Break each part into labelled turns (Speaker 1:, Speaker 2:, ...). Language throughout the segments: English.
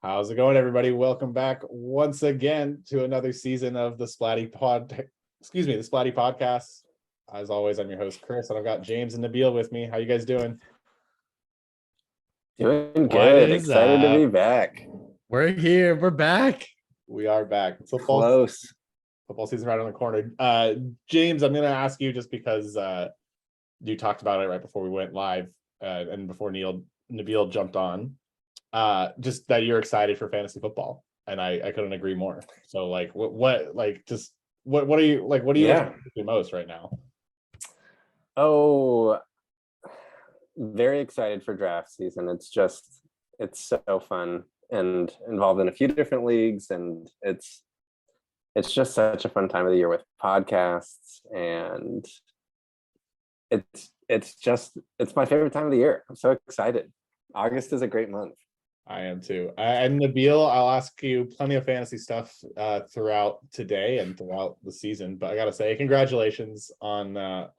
Speaker 1: How's it going, everybody? Welcome back once again to another season of the Splatty podcast. As always, I'm your host, Chris, and I've got James and Nabil with me. How you guys doing?
Speaker 2: Doing good. Excited to be back.
Speaker 3: We're here. We're back.
Speaker 1: We are back.
Speaker 2: Football
Speaker 1: season right on the corner. James, I'm going to ask you just because you talked about it right before we went live and before Nabil jumped on. Just that you're excited for fantasy football, and I couldn't agree more. So like what are you looking for most right now?
Speaker 2: Oh, very excited for draft season. It's so fun and involved in a few different leagues, and it's just such a fun time of the year with podcasts, and it's my favorite time of the year. I'm so excited. August is a great month.
Speaker 1: I am too. And Nabil, I'll ask you plenty of fantasy stuff throughout today and throughout the season. But I gotta say, congratulations on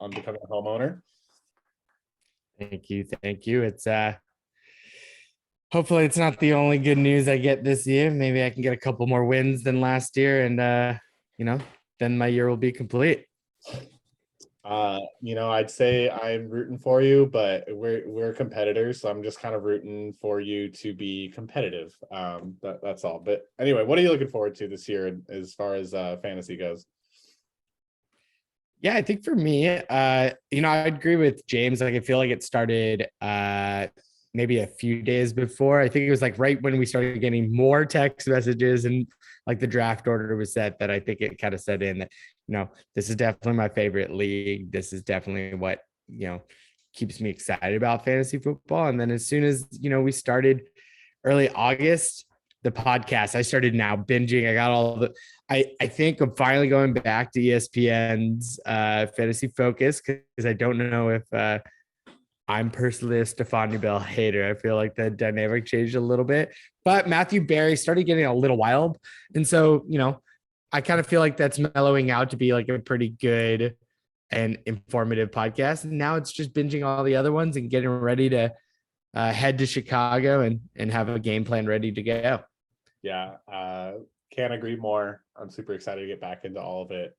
Speaker 1: becoming a homeowner.
Speaker 3: Thank you. It's hopefully it's not the only good news I get this year. Maybe I can get a couple more wins than last year, and then my year will be complete.
Speaker 1: I'd say I'm rooting for you, but we're competitors, so I'm just kind of rooting for you to be competitive. That's all. But anyway, what are you looking forward to this year as far as fantasy goes?
Speaker 3: Yeah, I think for me, I agree with James. Like, I feel like it started maybe a few days before. I think it was like right when we started getting more text messages and like the draft order was set, that I think it kind of set in that, this is definitely my favorite league. This is definitely what, keeps me excited about fantasy football. And then as soon as, we started early August, the podcast, I started now binging. I got all the, I think I'm finally going back to ESPN's Fantasy Focus, because I don't know if I'm personally a Stephanie Bell hater. I feel like the dynamic changed a little bit, but Matthew Berry started getting a little wild. And so, I kind of feel like that's mellowing out to be like a pretty good and informative podcast. And now it's just binging all the other ones and getting ready to head to Chicago and have a game plan ready to go.
Speaker 1: Yeah. Can't agree more. I'm super excited to get back into all of it.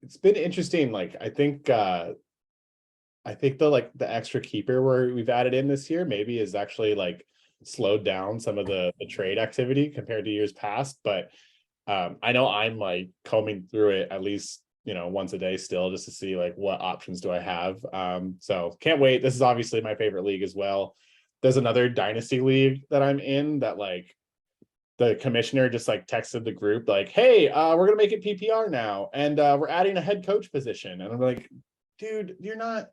Speaker 1: It's been interesting. Like, I think the extra keeper we've added in this year maybe is actually like slowed down some of the trade activity compared to years past. But I know I'm like combing through it at least, once a day still, just to see like what options do I have. So can't wait. This is obviously my favorite league as well. There's another dynasty league that I'm in that like the commissioner just like texted the group like, hey, we're going to make it PPR now. And we're adding a head coach position. And I'm like, dude, you're not.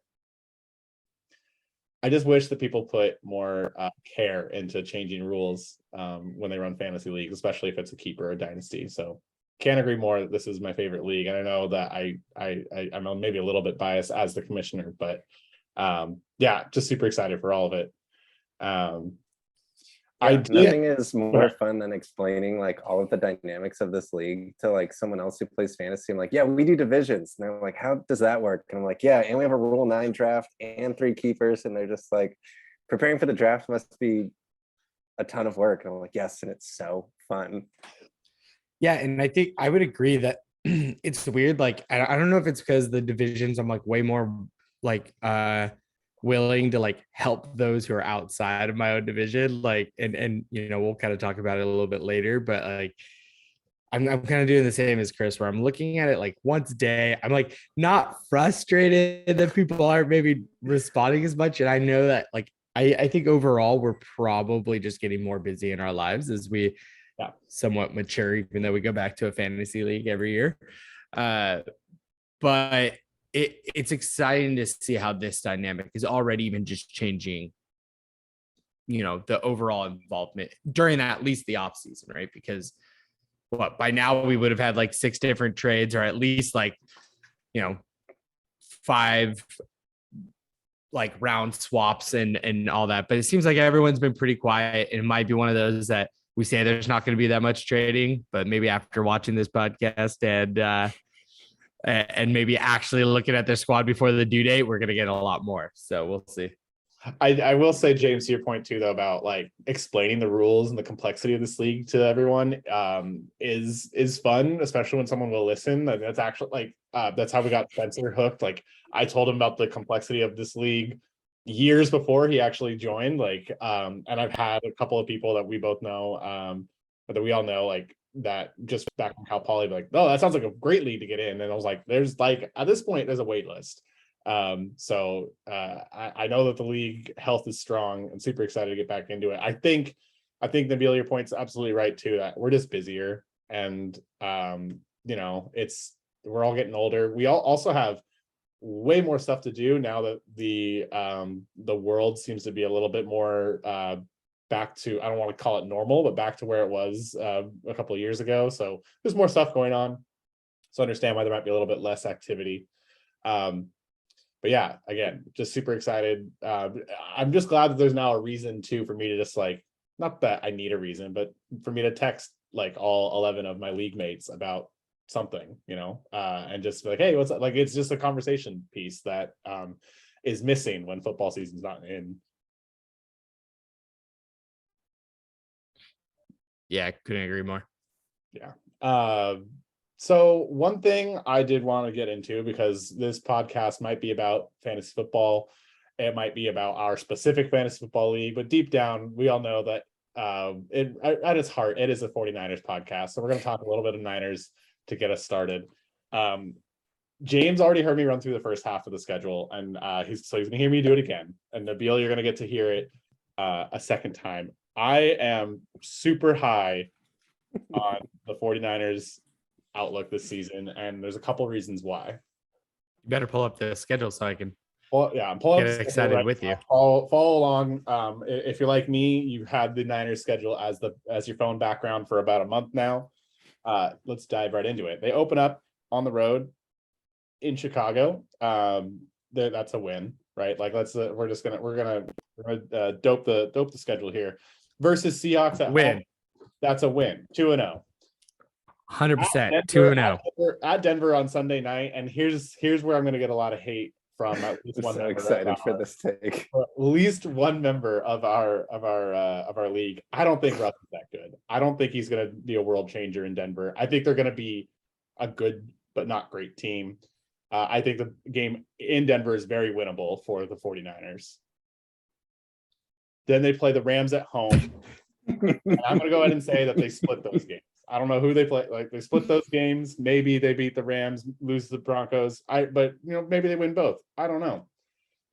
Speaker 1: I just wish that people put more care into changing rules when they run fantasy leagues, especially if it's a keeper or dynasty. So can't agree more that this is my favorite league. And I know that I'm maybe a little bit biased as the commissioner, but just super excited for all of it.
Speaker 2: Nothing is more fun than explaining like all of the dynamics of this league to like someone else who plays fantasy. I'm like, yeah, we do divisions. And they're like, how does that work? And I'm like, yeah, and we have a Rule 9 draft and 3 keepers. And they're just like, preparing for the draft must be a ton of work. And I'm like, yes, and it's so fun.
Speaker 3: Yeah, and I think I would agree that it's weird. Like, I don't know if it's because the divisions, I'm like way more like willing to like help those who are outside of my own division, like and we'll kind of talk about it a little bit later, but like I'm kind of doing the same as Chris, where I'm looking at it like once a day. I'm like not frustrated that people aren't maybe responding as much, and I know that like I think overall we're probably just getting more busy in our lives as we somewhat mature, even though we go back to a fantasy league every year, but it's exciting to see how this dynamic is already even just changing, the overall involvement during at least the off season, right? Because by now we would have had like 6 different trades, or at least like, 5 like round swaps and all that. But it seems like everyone's been pretty quiet. And it might be one of those that we say there's not going to be that much trading, but maybe after watching this podcast and maybe actually looking at their squad before the due date, we're going to get a lot more. So we'll see.
Speaker 1: I will say, James, to your point too, though, about like explaining the rules and the complexity of this league to everyone is fun, especially when someone will listen. That's actually like that's how we got Spencer hooked. Like I told him about the complexity of this league years before he actually joined. Like and I've had a couple of people that we both know, or that we all know, like that just back from Cal Poly, like, oh, that sounds like a great league to get in. And I was like, there's like at this point, there's a wait list. I know that the league health is strong. I'm super excited to get back into it. I think Nabil, your point's absolutely right too, that we're just busier, and we're all getting older. We all also have way more stuff to do now that the world seems to be a little bit more back to, I don't want to call it normal, but back to where it was a couple of years ago. So there's more stuff going on. So understand why there might be a little bit less activity. But yeah, again, just super excited. I'm just glad that there's now a reason too for me to just like, not that I need a reason, but for me to text like all 11 of my league mates about something, and just be like, hey, what's up? Like, it's just a conversation piece that is missing when football season's not in.
Speaker 3: Yeah, I couldn't agree more.
Speaker 1: Yeah. So one thing I did want to get into, because this podcast might be about fantasy football, it might be about our specific fantasy football league, but deep down, we all know that at its heart, it is a 49ers podcast. So we're going to talk a little bit of Niners to get us started. James already heard me run through the first half of the schedule, and he's going to hear me do it again. And Nabil, you're going to get to hear it a second time. I am super high on the 49ers outlook this season, and there's a couple reasons why.
Speaker 3: You better pull up the schedule so I can
Speaker 1: I'm pulling
Speaker 3: get excited with you.
Speaker 1: Follow along. If you're like me, you had the Niners schedule as your phone background for about a month now. Let's dive right into it. They open up on the road in Chicago. That's a win, right? Like we're gonna dope the schedule here. Versus Seahawks at
Speaker 3: Win.
Speaker 1: home. That's a win. 2-0.
Speaker 3: 100%. 2-0
Speaker 1: at Denver on Sunday night, and here's where I'm going to get a lot of hate from at least one.
Speaker 2: So excited for this take.
Speaker 1: At least one member of our league. I don't think Russ is that good. I don't think he's going to be a world changer in Denver. I think they're going to be a good but not great team. I think the game in Denver is very winnable for the 49ers. Then they play the Rams at home. And I'm going to go ahead and say that they split those games. I don't know who they play. Like, they split those games. Maybe they beat the Rams, lose the Broncos. But maybe they win both. I don't know.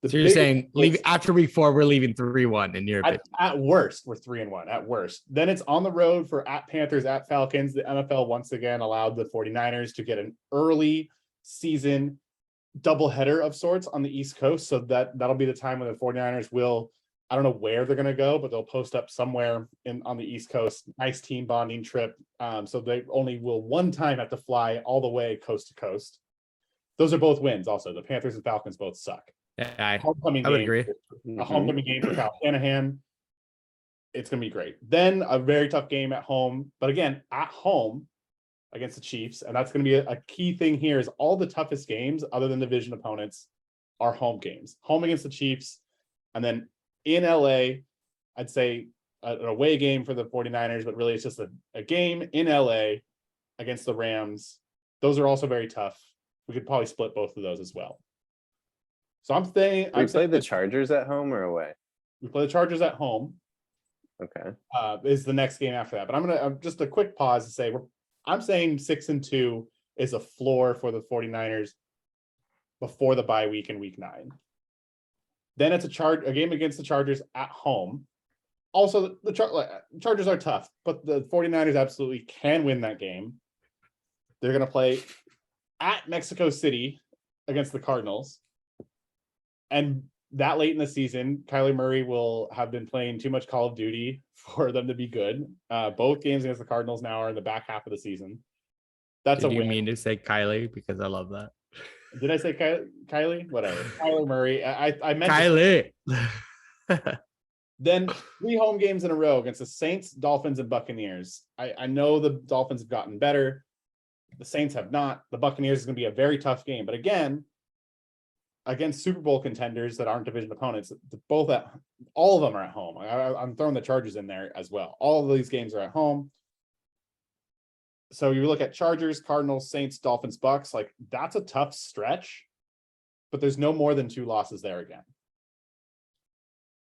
Speaker 3: So you're saying after week 4, we're leaving 3-1 in your opinion?
Speaker 1: At worst, we're 3-1 at worst. Then it's on the road for at Panthers, at Falcons. The NFL once again allowed the 49ers to get an early season doubleheader of sorts on the East Coast. So that'll be the time when the 49ers will, I don't know where they're going to go, but they'll post up somewhere on the East Coast. Nice team bonding trip. So they only will one time have to fly all the way coast to coast. Those are both wins. Also, the Panthers and Falcons both suck.
Speaker 3: Yeah, I would agree.
Speaker 1: A homecoming game for Kyle Shanahan. It's going to be great. Then a very tough game at home, but again, at home against the Chiefs. And that's going to be a key thing here is all the toughest games other than division opponents are home games. Home against the Chiefs, and then in LA, I'd say an away game for the 49ers, but really it's just a game in LA against the Rams. Those are also very tough. We could probably split both of those as well. So I'm saying
Speaker 2: we play the Chargers at home or away?
Speaker 1: We play the Chargers at home.
Speaker 2: Okay.
Speaker 1: Is the next game after that. But I'm just a quick pause to say I'm saying 6-2 is a floor for the 49ers before the bye week in week 9. Then it's a game against the Chargers at home. Also, the Chargers are tough, but the 49ers absolutely can win that game. They're going to play at Mexico City against the Cardinals. And that late in the season, Kyler Murray will have been playing too much Call of Duty for them to be good. Both games against the Cardinals now are in the back half of the season. That's a win.
Speaker 3: You mean to say Kylie? Because I love that.
Speaker 1: Did I say Kylie? Whatever. Kyler Murray. I meant
Speaker 3: Kylie.
Speaker 1: Then 3 home games in a row against the Saints, Dolphins, and Buccaneers. I know the Dolphins have gotten better. The Saints have not. The Buccaneers is going to be a very tough game. But again, against Super Bowl contenders that aren't division opponents. All of them are at home. I'm throwing the Chargers in there as well. All of these games are at home. So you look at Chargers, Cardinals, Saints, Dolphins, Bucks, like that's a tough stretch, but there's no more than 2 losses there again.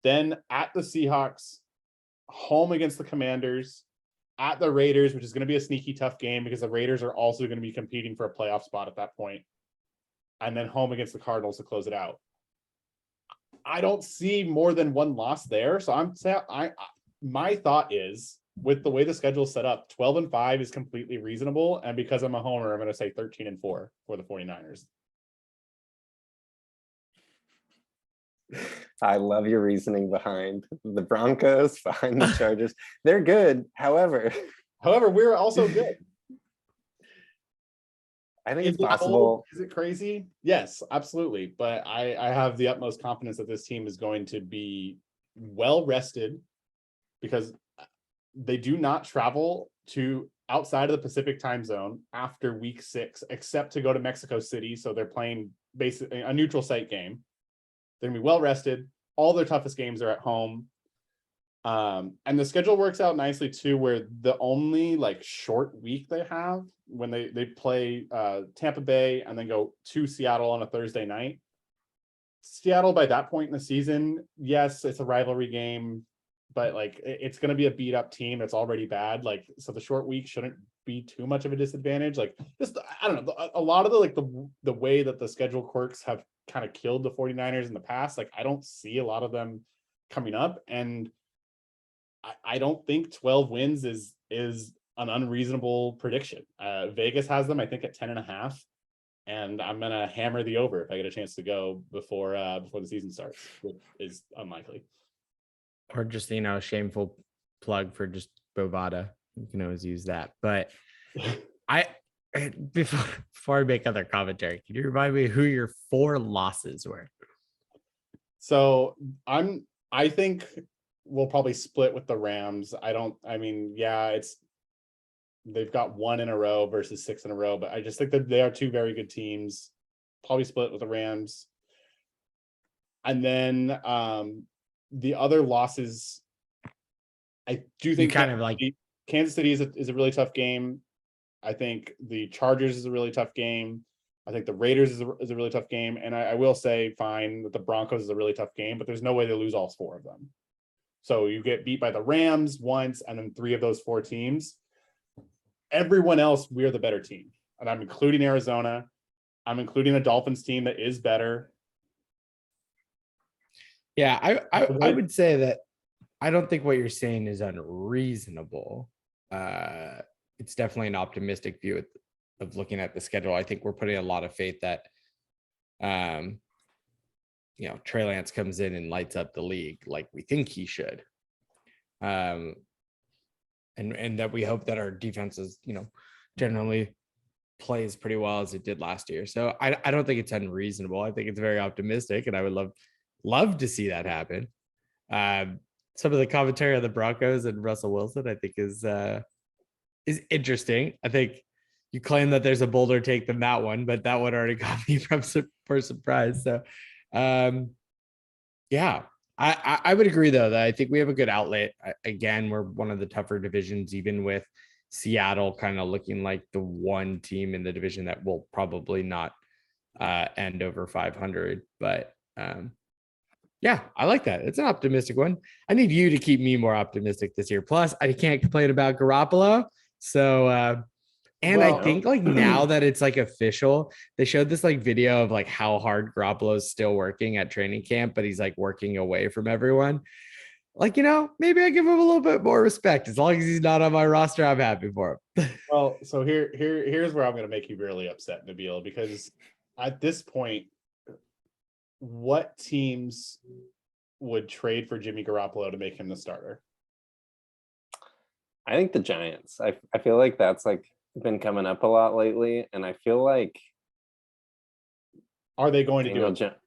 Speaker 1: Then at the Seahawks, home against the Commanders, at the Raiders, which is going to be a sneaky tough game because the Raiders are also going to be competing for a playoff spot at that point. And then home against the Cardinals to close it out. I don't see more than 1 loss there. So my thought is, with the way the schedule is set up, 12-5 is completely reasonable. And because I'm a homer, I'm going to say 13-4 for the 49ers.
Speaker 2: I love your reasoning behind the Broncos, behind the Chargers. They're good. However,
Speaker 1: we're also good.
Speaker 2: I think it's possible.
Speaker 1: Is it crazy? Yes, absolutely. But I have the utmost confidence that this team is going to be well rested, because they do not travel to outside of the Pacific time zone after week 6, except to go to Mexico City. So they're playing basically a neutral site game. They're gonna be well rested. All their toughest games are at home. And the schedule works out nicely too, where the only like short week they have when they play Tampa Bay and then go to Seattle on a Thursday night. Seattle by that point in the season, yes, it's a rivalry game, but like it's going to be a beat up team that's already bad. Like, so the short week shouldn't be too much of a disadvantage. Like, just, I don't know, a lot of the way that the schedule quirks have kind of killed the 49ers in the past, like I don't see a lot of them coming up, and I don't think 12 wins is an unreasonable prediction. Vegas has them, I think, at 10.5, and I'm gonna hammer the over if I get a chance to go before the season starts, which is unlikely.
Speaker 3: Or just, shameful plug for just Bovada. You can always use that. But before I make other commentary, can you remind me who your 4 losses were?
Speaker 1: So I think we'll probably split with the Rams. They've got 1 in a row versus 6 in a row, but I just think that they are 2 very good teams. Probably split with the Rams. And then the other losses, I do think Kansas City is a really tough game. I think the Chargers is a really tough game. I think the Raiders is a really tough game. And I will say, fine, that the Broncos is a really tough game, but there's no way they lose all 4 of them. So you get beat by the Rams once, and then 3 of those 4 teams. Everyone else, we're the better team. And I'm including Arizona. I'm including a Dolphins team that is better.
Speaker 3: Yeah, I would say that I don't think what you're saying is unreasonable. It's definitely an optimistic view of looking at the schedule. I think we're putting a lot of faith that, Trey Lance comes in and lights up the league like we think he should. And that we hope that our defense is, generally plays pretty well as it did last year. So I don't think it's unreasonable. I think it's very optimistic, and I would love to see that happen. Some of the commentary on the Broncos and Russell Wilson, I think is interesting. I think you claim that there's a bolder take than that one, but that one already got me for surprise. So, yeah, I would agree though that I think we have a good outlet. Again, we're one of the tougher divisions, even with Seattle kind of looking like the one team in the division that will probably not end over 500. But yeah, I like that. It's an optimistic one. I need you to keep me more optimistic this year. Plus, I can't complain about Garoppolo. So, I think like now that it's like official, they showed this like video of like how hard Garoppolo is still working at training camp, but he's like working away from everyone. Like, maybe I give him a little bit more respect. As long as he's not on my roster, I'm happy for him.
Speaker 1: Well, so here's where I'm going to make you really upset, Nabil, because at this point, what teams would trade for Jimmy Garoppolo to make him the starter?
Speaker 2: I think the Giants. I feel like that's like been coming up a lot lately, and I feel like
Speaker 1: are they going to do it?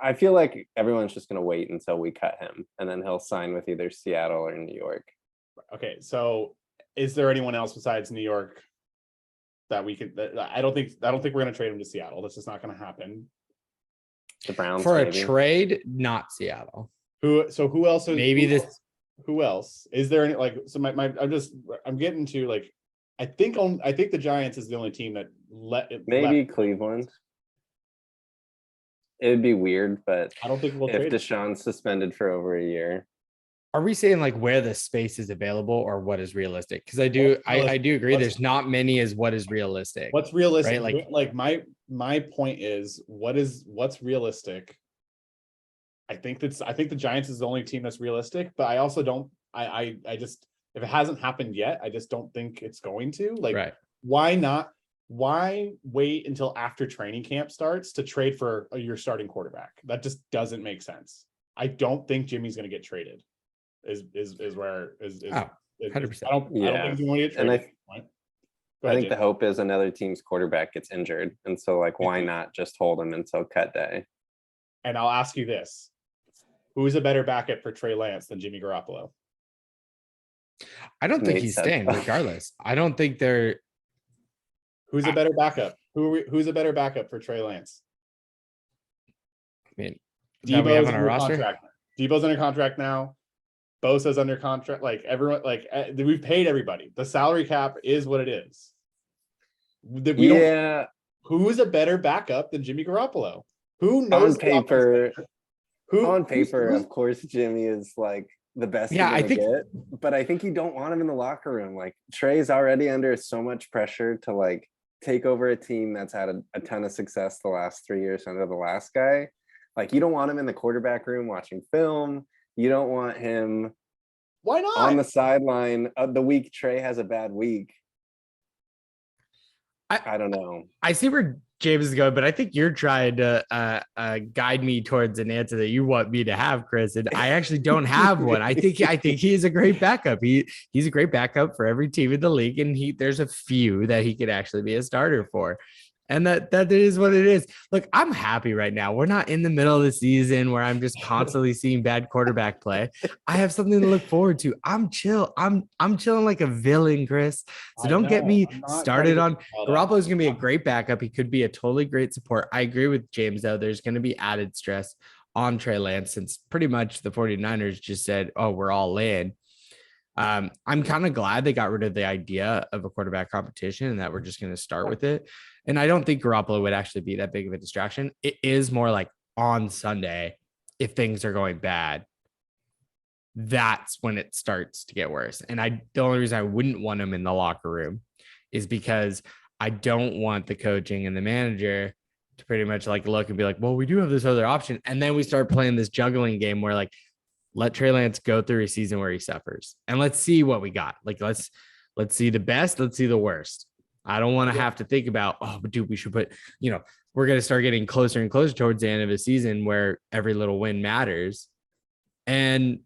Speaker 2: I feel like everyone's just going to wait until we cut him, and then he'll sign with either Seattle or New York.
Speaker 1: Okay, so is there anyone else besides New York that we could? I don't think we're going to trade him to Seattle. This is not going to happen.
Speaker 2: The Browns
Speaker 3: For a
Speaker 2: maybe.
Speaker 3: trade, not Seattle.
Speaker 1: Who else?
Speaker 3: Maybe this.
Speaker 1: Who else? Is there any so I'm getting to I think the Giants is the only team that
Speaker 2: Maybe Cleveland. It would be weird, but
Speaker 1: I don't think we'll
Speaker 2: if
Speaker 1: trade.
Speaker 2: Deshaun's suspended for over a year.
Speaker 3: Are we saying where the space is available or what is realistic? Because I do agree. There's not many as what is realistic.
Speaker 1: What's realistic?
Speaker 3: Right?
Speaker 1: My point is what's realistic. I think the Giants is the only team that's realistic, but I also don't. I just, if it hasn't happened yet, I just don't think it's going to.
Speaker 3: Right.
Speaker 1: Why not? Why wait until after training camp starts to trade for your starting quarterback? That just doesn't make sense. I don't think Jimmy's going to get traded. Is
Speaker 3: 100%.
Speaker 1: I don't think he's going to get traded.
Speaker 2: I think the hope is another team's quarterback gets injured, and so why not just hold him until cut day?
Speaker 1: And I'll ask you this: who's a better backup for Trey Lance than Jimmy Garoppolo?
Speaker 3: I don't think he's staying regardless. I don't think they're.
Speaker 1: Who's a better backup? Who's a better backup for Trey Lance?
Speaker 3: I mean,
Speaker 1: Debo's
Speaker 3: we have on our
Speaker 1: under
Speaker 3: roster.
Speaker 1: Contract. Debo's under contract now. Bosa's under contract. Everyone, we've paid everybody. The salary cap is what it is. Who's a better backup than Jimmy Garoppolo? Who knows?
Speaker 2: On paper, of course, Jimmy is the best you're gonna get, but I think you don't want him in the locker room. Trey's already under so much pressure to take over a team that's had a ton of success the last 3 years under the last guy. You don't want him in the quarterback room watching film. You don't want him.
Speaker 1: Why not
Speaker 2: on the sideline of the week Trey has a bad week? I don't know.
Speaker 3: I see where James is going, but I think you're trying to guide me towards an answer that you want me to have, Chris. And I actually don't have one. I think he's a great backup. He's a great backup for every team in the league, and there's a few that he could actually be a starter for. And that is what it is. Look, I'm happy right now. We're not in the middle of the season where I'm just constantly seeing bad quarterback play. I have something to look forward to. I'm chill. I'm chilling like a villain, Chris. So don't get me started on Garoppolo. Is going to be a great backup. He could be a totally great support. I agree with James, though. There's going to be added stress on Trey Lance since pretty much the 49ers just said, oh, we're all in. I'm kind of glad they got rid of the idea of a quarterback competition and that we're just going to start with it. And I don't think Garoppolo would actually be that big of a distraction. It is more on Sunday, if things are going bad, that's when it starts to get worse. And the only reason I wouldn't want him in the locker room is because I don't want the coaching and the manager to pretty much look and be well, we do have this other option. And then we start playing this juggling game where let Trey Lance go through a season where he suffers and let's see what we got. Let's see the best. Let's see the worst. I don't want to have to think about, oh, but dude, we should put, we're going to start getting closer and closer towards the end of a season where every little win matters. And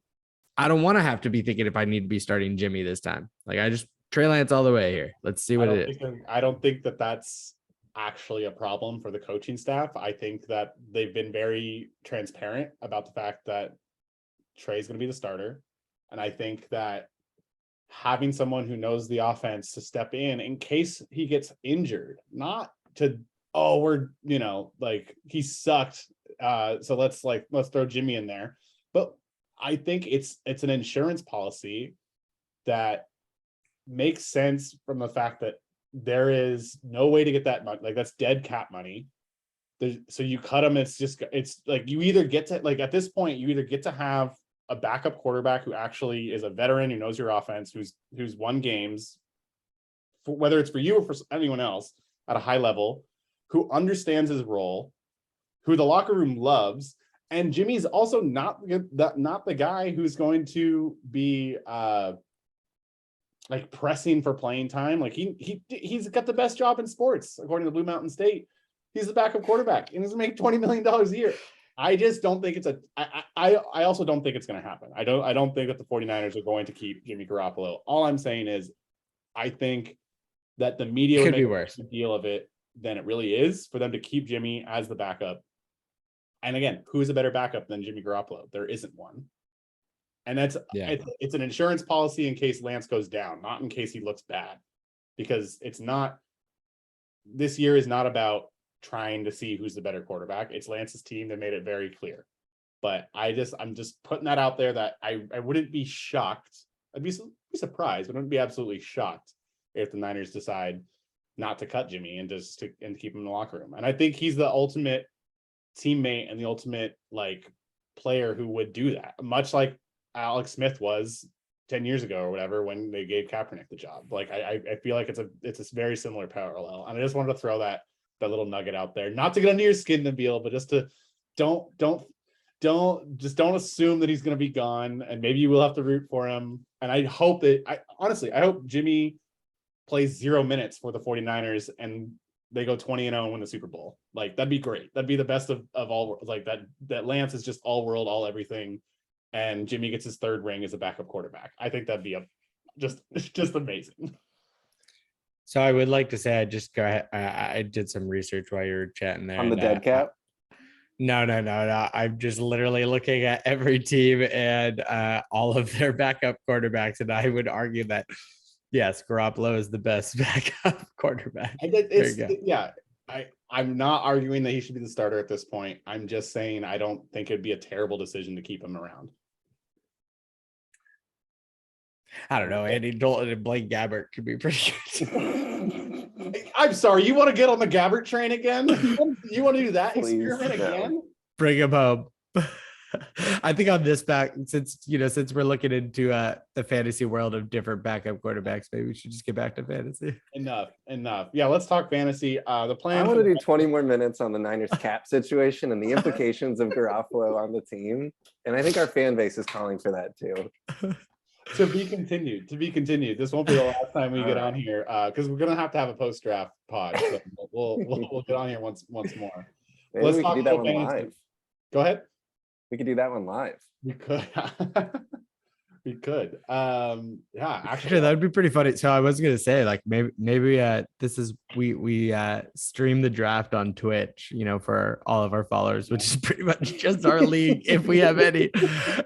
Speaker 3: I don't want to have to be thinking if I need to be starting Jimmy this time. Trey Lance all the way here. Let's see what it is.
Speaker 1: I don't think that that's actually a problem for the coaching staff. I think that they've been very transparent about the fact that Trey's going to be the starter. And I think that having someone who knows the offense to step in case he gets injured, not to, he sucked. So let's throw Jimmy in there. But I think it's an insurance policy that makes sense from the fact that there is no way to get that money. That's dead cap money. So you cut them. It's you either get to at this point, you either get to have a backup quarterback who actually is a veteran who knows your offense, who's won games, whether it's for you or for anyone else at a high level, who understands his role, who the locker room loves. And Jimmy's also not the guy who's going to be pressing for playing time. He's got the best job in sports according to Blue Mountain State. He's the backup quarterback and he's making $20 million a year. I just don't think I also don't think it's going to happen. I don't think that the 49ers are going to keep Jimmy Garoppolo. All I'm saying is I think that the media would make a deal of it than it really is for them to keep Jimmy as the backup. And again, who's a better backup than Jimmy Garoppolo? There isn't one. And it's an insurance policy in case Lance goes down, not in case he looks bad, because this year is not about trying to see who's the better quarterback. It's Lance's team. They made it very clear. But I'm just putting that out there that I wouldn't be shocked. I'd be surprised, but I wouldn't be absolutely shocked if the Niners decide not to cut Jimmy and and keep him in the locker room. And I think he's the ultimate teammate and the ultimate like player who would do that, much like Alex Smith was 10 years ago or whatever when they gave Kaepernick the job. Like I feel like it's a very similar parallel. And I just wanted to throw that little nugget out there, not to get under your skin, Nabil, but just to don't assume that he's going to be gone, and maybe you will have to root for him. And I hope I hope Jimmy plays 0 minutes for the 49ers and they go 20-0 and win the Super Bowl. Like that'd be great. That'd be the best of all. Like that Lance is just all world, all everything, and Jimmy gets his third ring as a backup quarterback. I think that'd be just amazing.
Speaker 3: So I would like to say I did some research while you were chatting there
Speaker 2: On the dead cap.
Speaker 3: No. I'm just literally looking at every team and all of their backup quarterbacks, and I would argue that yes, Garoppolo is the best backup quarterback.
Speaker 1: I'm not arguing that he should be the starter at this point. I'm just saying I don't think it'd be a terrible decision to keep him around.
Speaker 3: I don't know. Andy Dalton and Blake Gabbert could be pretty good.
Speaker 1: I'm sorry. You want to get on the Gabbert train again? You want to do that
Speaker 2: Please,
Speaker 1: experiment
Speaker 2: no.
Speaker 1: again?
Speaker 3: Bring him home. I think on this back, since we're looking into the fantasy world of different backup quarterbacks, maybe we should just get back to fantasy.
Speaker 1: Enough. Yeah, let's talk fantasy. The plan.
Speaker 2: I want to do 20 more minutes on the Niners cap situation and the implications of Garoppolo on the team. And I think our fan base is calling for that too.
Speaker 1: To be continued. This won't be the last time we get on here because we're gonna have a post-draft pod. So we'll get on here once more.
Speaker 2: Maybe we could do that one live.
Speaker 1: Go ahead.
Speaker 2: We could do that one live.
Speaker 1: We could. We could. Yeah,
Speaker 3: Actually, that would be pretty funny. So I was gonna say, like, maybe this is we stream the draft on Twitch, for all of our followers, which is pretty much just our league if we have any.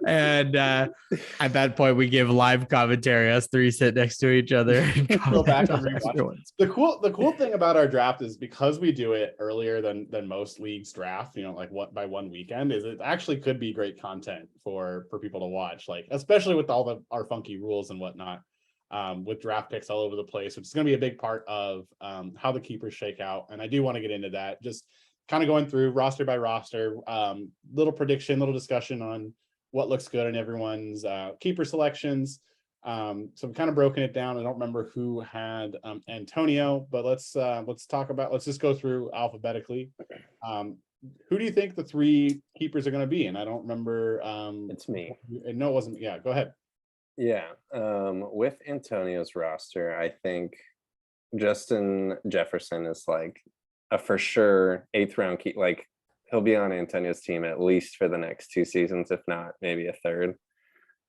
Speaker 3: And at that point, we give live commentary. Us three sit next to each other and
Speaker 1: go back and rewatch. The cool thing about our draft is because we do it earlier than most leagues draft, like by one weekend, is it actually could be great content for people to watch, like especially with all our funky rules and whatnot, with draft picks all over the place, which is going to be a big part of how the keepers shake out. And I do want to get into that, just kind of going through roster by roster, little prediction, little discussion on what looks good in everyone's keeper selections. So I've kind of broken it down. I don't remember who had Antonio, but let's just go through alphabetically. Who do you think the three keepers are going to be? And I don't remember.
Speaker 2: It's me.
Speaker 1: No, it wasn't. Yeah, go ahead.
Speaker 2: Yeah. With Antonio's roster, I think Justin Jefferson is like a for sure 8th round keep. Like he'll be on Antonio's team at least for the next 2 seasons, if not maybe a third.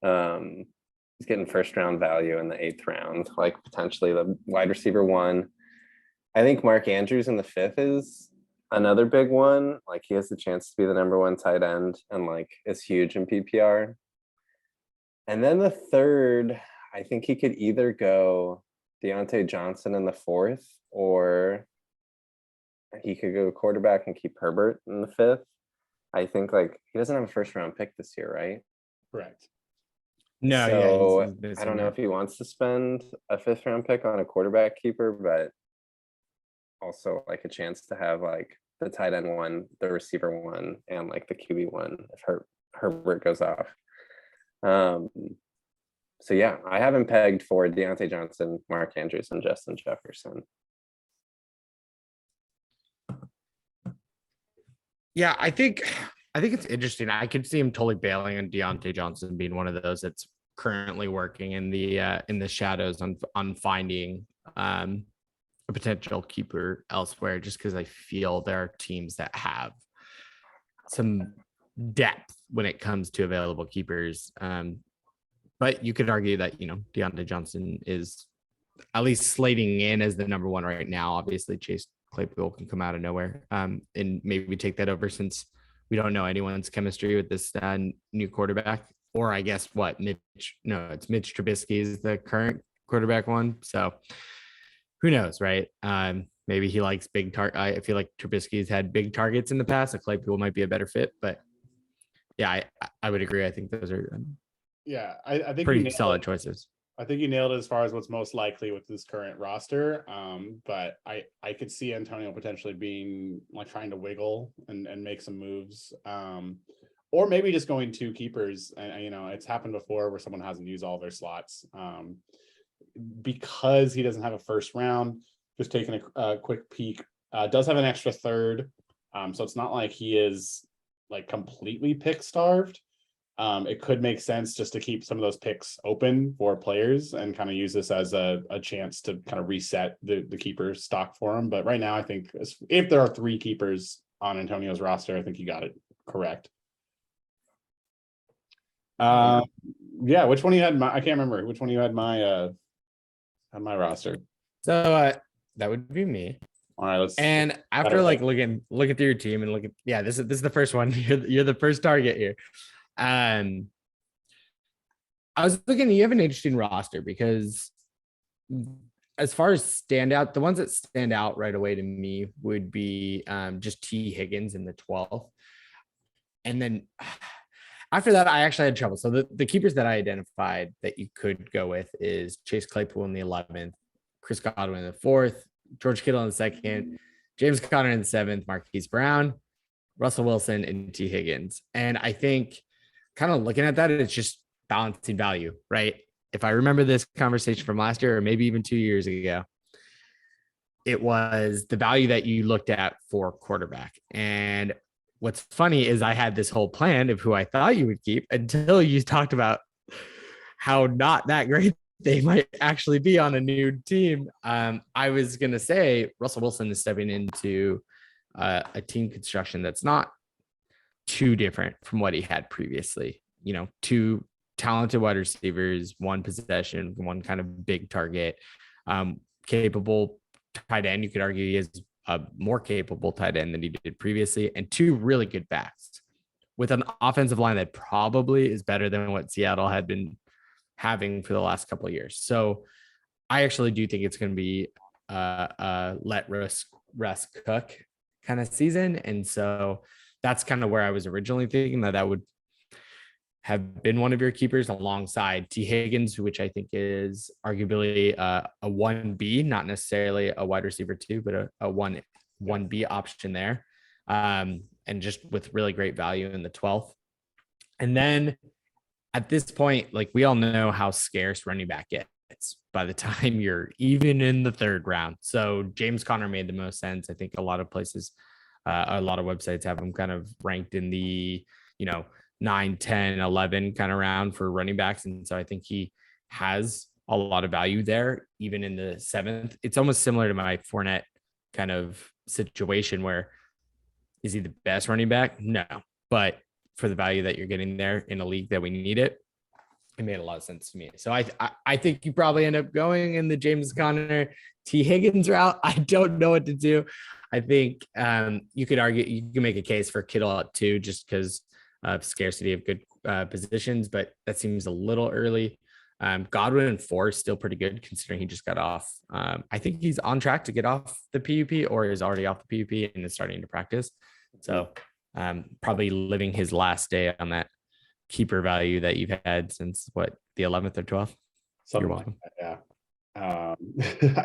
Speaker 2: He's getting 1st round value in the 8th round, like potentially the wide receiver 1. I think Mark Andrews in the 5th is another big one. Like he has the chance to be the number 1 tight end and like is huge in PPR. And then the 3rd, I think he could either go Deontay Johnson in the 4th, or he could go quarterback and keep Herbert in the 5th. I think like he doesn't have a 1st round pick this year, right?
Speaker 1: Correct.
Speaker 3: No,
Speaker 2: so
Speaker 3: yeah,
Speaker 2: I don't know if he wants to spend a 5th round pick on a quarterback keeper, but also like a chance to have like the tight end 1, the receiver 1, and like the QB 1 if Herbert goes off. So yeah, I have him pegged for Deontay Johnson, Mark Andrews, and Justin Jefferson.
Speaker 3: Yeah, I think it's interesting. I could see him totally bailing on Deontay Johnson being one of those that's currently working in the shadows on finding a potential keeper elsewhere, just because I feel there are teams that have some depth when it comes to available keepers. But you could argue that, Deontay Johnson is at least slating in as the number 1 right now. Obviously, Chase Claypool can come out of nowhere and maybe take that over, since we don't know anyone's chemistry with this new quarterback. Or I guess it's Mitch Trubisky is the current quarterback 1. So who knows, right? maybe he likes big target. I feel like Trubisky's had big targets in the past. So Claypool might be a better fit, but yeah, I would agree. I think those are
Speaker 1: Yeah, I think you
Speaker 3: pretty
Speaker 1: nailed
Speaker 3: solid
Speaker 1: it.
Speaker 3: choices.
Speaker 1: I think you nailed it as far as what's most likely with this current roster. But I could see Antonio potentially being like trying to wiggle and make some moves. Or maybe just going two keepers. And you know, it's happened before where someone hasn't used all their slots. Because he doesn't have a first round, just taking a quick peek. Does have an extra third. So it's not like he is like completely pick starved. It could make sense just to keep some of those picks open for players and kind of use this as a chance to kind of reset the keeper stock for him. But right now, I think if there are three keepers on Antonio's roster, I think you got it correct. Yeah, which one you had? I can't remember which one you had on my roster.
Speaker 3: So that would be me.
Speaker 1: All right, let's.
Speaker 3: And after like looking through your team and looking, yeah, this is the first one. You're the first target here. I was looking, you have an interesting roster because as far as standout, the ones that stand out right away to me would be just T. Higgins in the 12th. And then after that, I actually had trouble. So the keepers that I identified that you could go with is Chase Claypool in the 11th, Chris Godwin in the 4th, George Kittle in the 2nd, James Conner in the 7th, Marquise Brown, Russell Wilson, and T. Higgins. And I think kind of looking at that, it's just balancing value, right? If I remember this conversation from last year or maybe even 2 years ago, it was the value that you looked at for quarterback. And what's funny is I had this whole plan of who I thought you would keep until you talked about how not that great they might actually be on a new team. I was going to say Russell Wilson is stepping into a team construction that's not too different from what he had previously. You know, two talented wide receivers, one possession, one kind of big target, capable tight end. You could argue he is a more capable tight end than he did previously, and two really good backs with an offensive line that probably is better than what Seattle had been having for the last couple of years. So I actually do think it's going to be let Russ cook kind of season. And so that's kind of where I was originally thinking that would have been one of your keepers alongside T. Higgins, which I think is arguably a 1B, not necessarily a wide receiver 2, but a 1B option there. And just with really great value in the 12th. And then at this point, like we all know how scarce running back gets by the time you're even in the 3rd round. So James Conner made the most sense. I think a lot of places, a lot of websites have him kind of ranked in the, 9, 10, 11 kind of round for running backs. And so I think he has a lot of value there, even in the 7th. It's almost similar to my Fournette kind of situation where is he the best running back? No, but for the value that you're getting there in a league that we need it, it made a lot of sense to me. So I think you probably end up going in the James Conner, T. Higgins route. I don't know what to do. I think you could argue, you can make a case for Kittle at 2 just because of scarcity of good positions, but that seems a little early. Godwin in 4 is still pretty good considering he just got off. I think he's on track to get off the PUP or is already off the PUP and is starting to practice. So probably living his last day on that keeper value that you've had since the 11th or 12th.
Speaker 1: Something like that, yeah.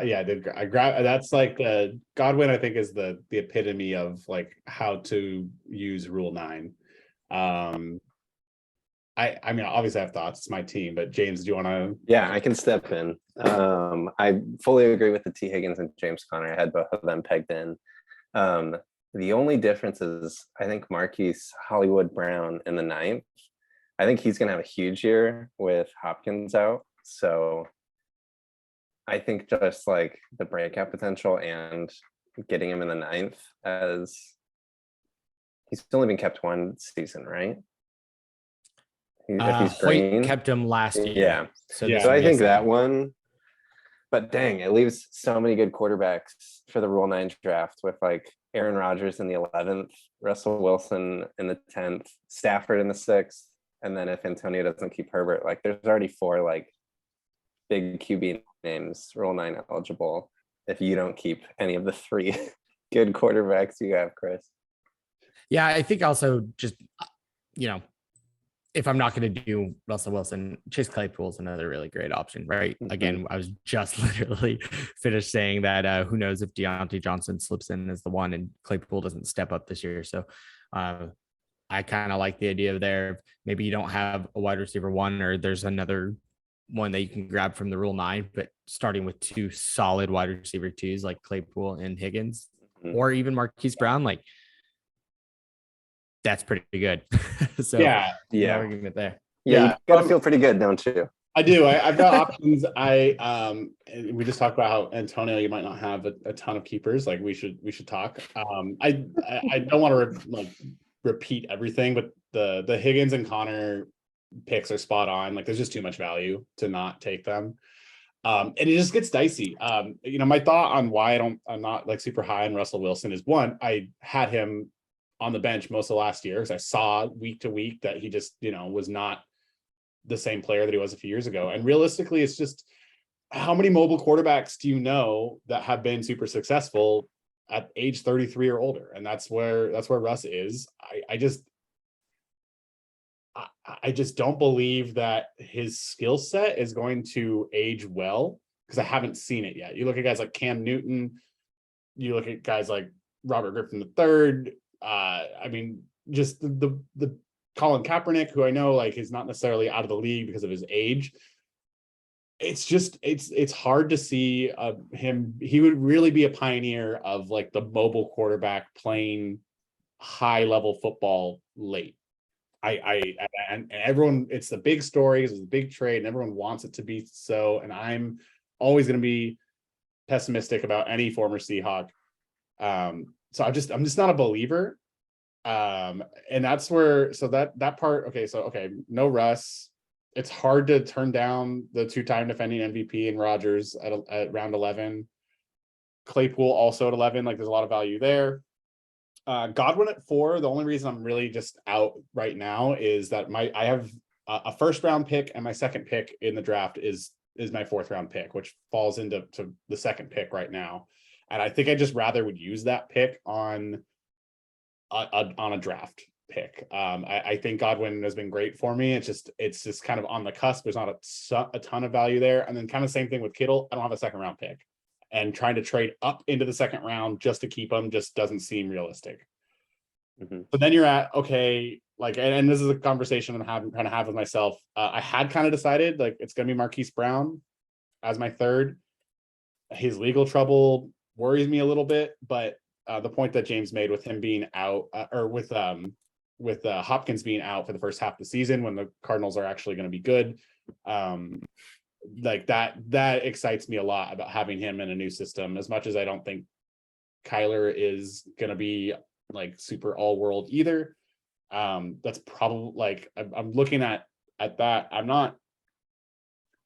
Speaker 1: Yeah, I did. I grab that's like Godwin, I think, is the epitome of like how to use Rule 9. I mean, obviously I have thoughts. It's my team, but James, do you want to?
Speaker 2: Yeah, I can step in. I fully agree with the T. Higgins and James Conner. I had both of them pegged in. The only difference is I think Marquise Hollywood Brown in the 9th. I think he's going to have a huge year with Hopkins out. So I think just like the breakout potential and getting him in the 9th as he's only been kept one season, right? If he's green,
Speaker 3: Hoyt kept him last year.
Speaker 2: Yeah.
Speaker 3: So
Speaker 2: I think that one, but dang, it leaves so many good quarterbacks for the Rule 9 draft with like Aaron Rodgers in the 11th, Russell Wilson in the 10th, Stafford in the 6th. And then if Antonio doesn't keep Herbert, like there's already 4 like big QB names, Rule 9 eligible. if you don't keep any of the three good quarterbacks you have, Chris.
Speaker 3: Yeah, I think also just, if I'm not going to do Russell Wilson, Chase Claypool is another really great option, right?
Speaker 2: Mhm.
Speaker 3: Again, I was just literally finished saying that who knows if Deontay Johnson slips in as the one and Claypool doesn't step up this year. So I kind of like the idea of there. Maybe you don't have a wide receiver one, or there's another one that you can grab from the Rule 9, but starting with two solid wide receiver twos like Claypool and Higgins, or even Marquise Brown, like that's pretty good. So
Speaker 1: Yeah,
Speaker 3: no argument there.
Speaker 2: Yeah, you gotta feel pretty good, don't you?
Speaker 1: I do. I've got options. We just talked about how, Antonio, you might not have a ton of keepers. Like we should talk. I don't want to repeat everything, but the Higgins and Connor picks are spot on. Like there's just too much value to not take them. And it just gets dicey. My thought on why I'm not like super high on Russell Wilson is, one, I had him on the bench most of last year because I saw week to week that he just, was not the same player that he was a few years ago. And realistically, it's just, how many mobile quarterbacks do you know that have been super successful at age 33 or older? And that's where Russ is. I just don't believe that his skill set is going to age well, because I haven't seen it yet. You look at guys like Cam Newton, you look at guys like Robert Griffin III. Just the Colin Kaepernick, who I know is not necessarily out of the league because of his age. It's just it's hard to see him. He would really be a pioneer of the mobile quarterback playing high level football late. And everyone, it's the big stories, it's the big trade, and everyone wants it to be so. And I'm always going to be pessimistic about any former Seahawk. So I'm just not a believer. And that's where, so that part, okay, no Russ. It's hard to turn down the 2-time defending MVP and Rodgers at round 11. Claypool also at 11, there's a lot of value there. Godwin at 4. The only reason I'm really just out right now is that I have a first round pick, and my second pick in the draft is my 4th round pick, which falls into the second pick right now. And I think I just rather would use that pick on a draft pick. I think Godwin has been great for me. It's just kind of on the cusp. There's not a ton of value there. And then kind of same thing with Kittle. I don't have a second round pick, and trying to trade up into the second round just to keep him just doesn't seem realistic. Mm-hmm. But then you're at, okay, and this is a conversation I'm trying to have with myself. I had kind of decided it's going to be Marquise Brown as my 3rd. His legal trouble worries me a little bit, but the point that James made with him being out, or with Hopkins being out for the first half of the season when the Cardinals are actually going to be good, that excites me a lot about having him in a new system. As much as I don't think Kyler is going to be super all world either. That's probably I'm looking at that. I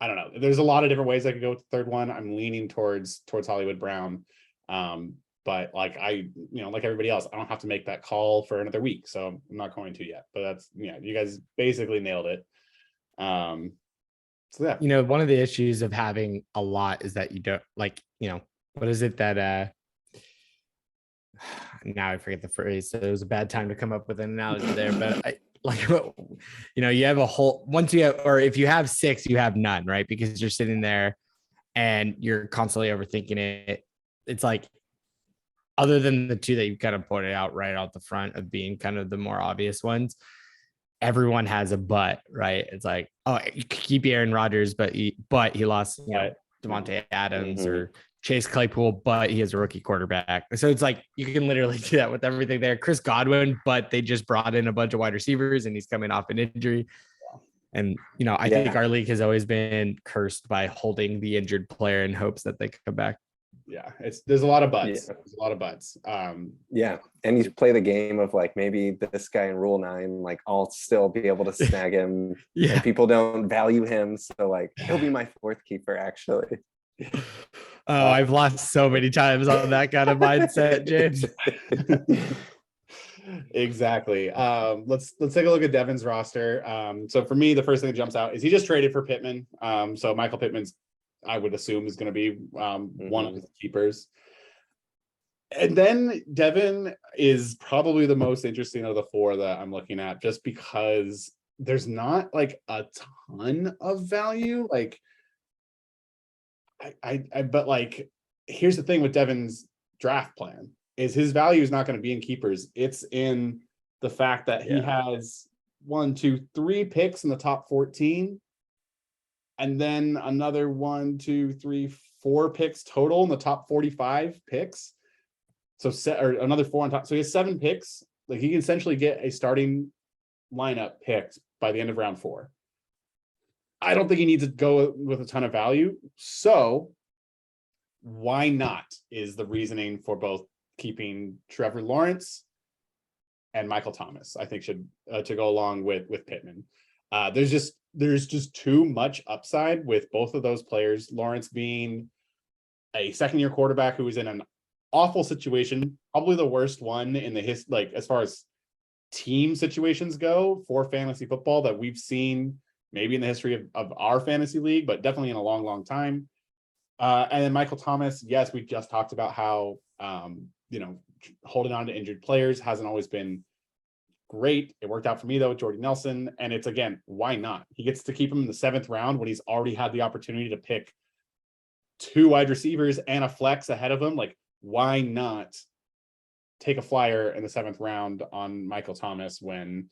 Speaker 1: don't know. There's a lot of different ways I could go with the 3rd one. I'm leaning towards Hollywood Brown. But like everybody else, I don't have to make that call for another week, so I'm not going to yet. But that's, you guys basically nailed it. So yeah,
Speaker 3: one of the issues of having a lot is that you don't what is it that now I forget the phrase, so it was a bad time to come up with an analogy there, but you have a whole, once you have, or if you have 6, you have none, right? Because you're sitting there and you're constantly overthinking it. It's other than the 2 that you kind of pointed out right out the front of being kind of the more obvious ones, everyone has a but, right? It's you keep Aaron Rodgers, but he lost Devontae Adams, mm-hmm. or Chase Claypool, but he has a rookie quarterback. So it's you can literally do that with everything there. Chris Godwin, but they just brought in a bunch of wide receivers and he's coming off an injury. And, I think our league has always been cursed by holding the injured player in hopes that they come back.
Speaker 1: Yeah, there's a lot of buts. There's a lot of buts.
Speaker 2: And you play the game of maybe this guy in Rule 9, I'll still be able to snag him. And people don't value him, so he'll be my 4th keeper actually.
Speaker 3: Oh, I've lost so many times on that kind of mindset, James.
Speaker 1: Exactly. Let's take a look at Devin's roster. So for me, the first thing that jumps out is he just traded for Pittman. So Michael Pittman's I would assume is going to be one of his keepers. And then Devin is probably the most interesting of the four that I'm looking at, just because there's not like a ton of value. Like but like, here's the thing with Devin's draft plan is his value is not going to be in keepers. It's in the fact that he has 1, 2, 3 picks in the top 14. And then another 1, 2, 3, 4 picks total in the top 45 picks. So or another 4 on top. So he has 7 picks. Like he can essentially get a starting lineup picked by the end of round 4. I don't think he needs to go with a ton of value. So why not is the reasoning for both keeping Trevor Lawrence and Michael Thomas, I think should to go along with Pittman. There's just too much upside with both of those players. Lawrence being a second-year quarterback who was in an awful situation, probably the worst one in the like as far as team situations go for fantasy football that we've seen maybe in the history of our fantasy league, but definitely in a long, long time. And then Michael Thomas, yes, we just talked about how holding on to injured players hasn't always been great. It worked out for me though with Jordy Nelson, and it's again, why not? He gets to keep him in the 7th round when he's already had the opportunity to pick 2 wide receivers and a flex ahead of him. Like, why not take a flyer in the 7th round on Michael Thomas when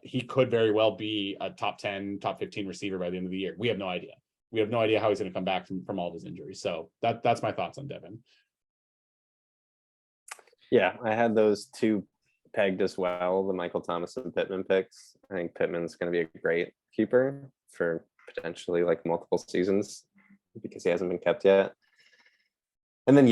Speaker 1: he could very well be a top 10, top 15 receiver by the end of the year? We have no idea. We have no idea how he's going to come back from all of his injuries. So that's my thoughts on Devin.
Speaker 2: Yeah, I had those 2 pegged as well, the Michael Thomas and Pittman picks. I think Pittman's going to be a great keeper for potentially like multiple seasons because he hasn't been kept yet. And then,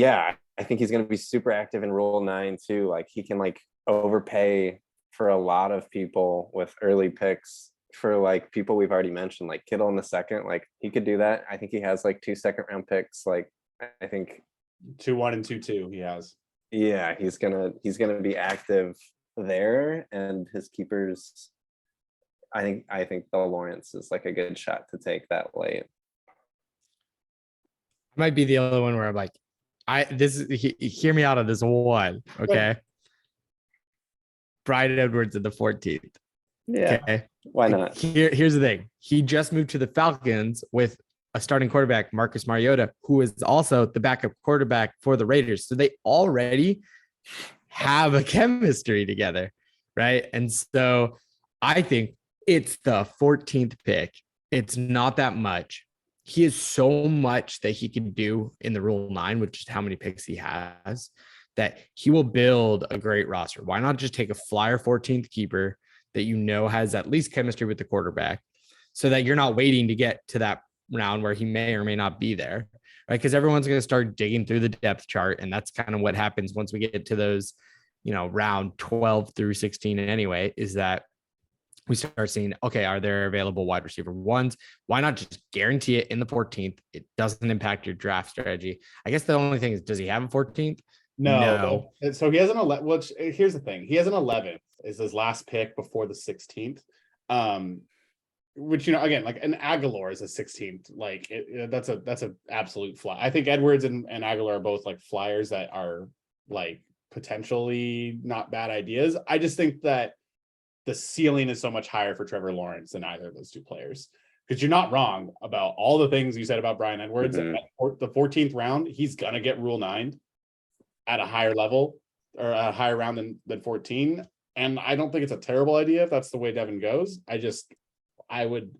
Speaker 2: I think he's going to be super active in Rule 9 too. Like he can like overpay for a lot of people with early picks for like people we've already mentioned, like Kittle in the 2nd. Like he could do that. I think he has like 2 2nd-round picks. Like I think
Speaker 1: 2-1 and 2-2 he has.
Speaker 2: Yeah, he's gonna be active there, and his keepers. I think the Lawrence is like a good shot to take that late.
Speaker 3: Might be the other one where I'm like, hear me out on this one, okay? Bryan Edwards in the 14th.
Speaker 2: Yeah,
Speaker 3: okay.
Speaker 2: Why not?
Speaker 3: Here's the thing. He just moved to the Falcons with a starting quarterback, Marcus Mariota, who is also the backup quarterback for the Raiders. So they already have a chemistry together, right? And so I think it's the 14th pick. It's not that much. He has so much that he can do in the Rule 9, which is how many picks he has, that he will build a great roster. Why not just take a flyer 14th keeper that has at least chemistry with the quarterback so that you're not waiting to get to that round where he may or may not be there, right? Because everyone's going to start digging through the depth chart. And that's kind of what happens once we get to those, round 12 through 16 anyway, is that we start seeing, okay, are there available wide receiver ones? Why not just guarantee it in the 14th? It doesn't impact your draft strategy. I guess the only thing is, does he have a 14th?
Speaker 1: No. So he has an 11. Which here's the thing: he has an 11th is his last pick before the 16th. Which again, like an Aguilar is a 16th. Like that's a absolute fly. I think Edwards and Aguilar are both like flyers that are like potentially not bad ideas. I just think that the ceiling is so much higher for Trevor Lawrence than either of those 2 players. Because you're not wrong about all the things you said about Bryan Edwards.
Speaker 2: Mm-hmm.
Speaker 1: At the 14th round, he's gonna get Rule 9 at a higher level or a higher round than 14. And I don't think it's a terrible idea if that's the way Devin goes. I would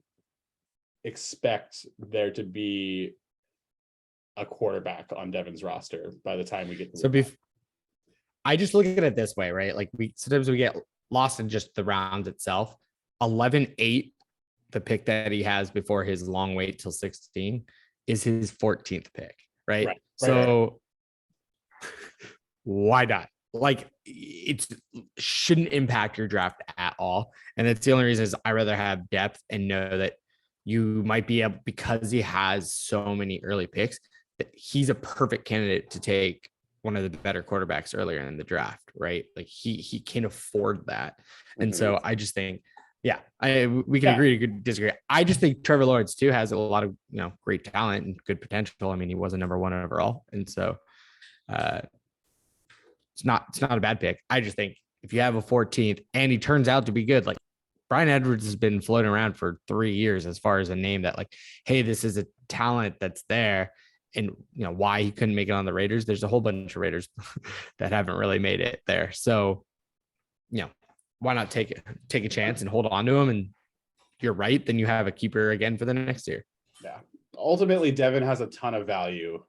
Speaker 1: expect there to be a quarterback on Devin's roster by the time we get to
Speaker 3: I just look at it this way, right? Like sometimes we get lost in just the round itself. 11-8, the pick that he has before his long wait till 16 is his 14th pick, right? So why not? Like it shouldn't impact your draft at all. And that's the only reason is I rather have depth and know that you might be able, because he has so many early picks, that he's a perfect candidate to take one of the better quarterbacks earlier in the draft, right? Like he can afford that. And so I just think, Yeah, we can agree to disagree. I just think Trevor Lawrence too has a lot of great talent and good potential. I mean, he was a number one overall, and so it's not a bad pick. I just think if you have a 14th and he turns out to be good, like Brian Edwards has been floating around for 3 years as far as a name that like, hey, this is a talent that's there. And why he couldn't make it on the Raiders. There's a whole bunch of Raiders that haven't really made it there. So, why not take a chance and hold on to him? And you're right, then you have a keeper again for the next year.
Speaker 1: Yeah. Ultimately, Devin has a ton of value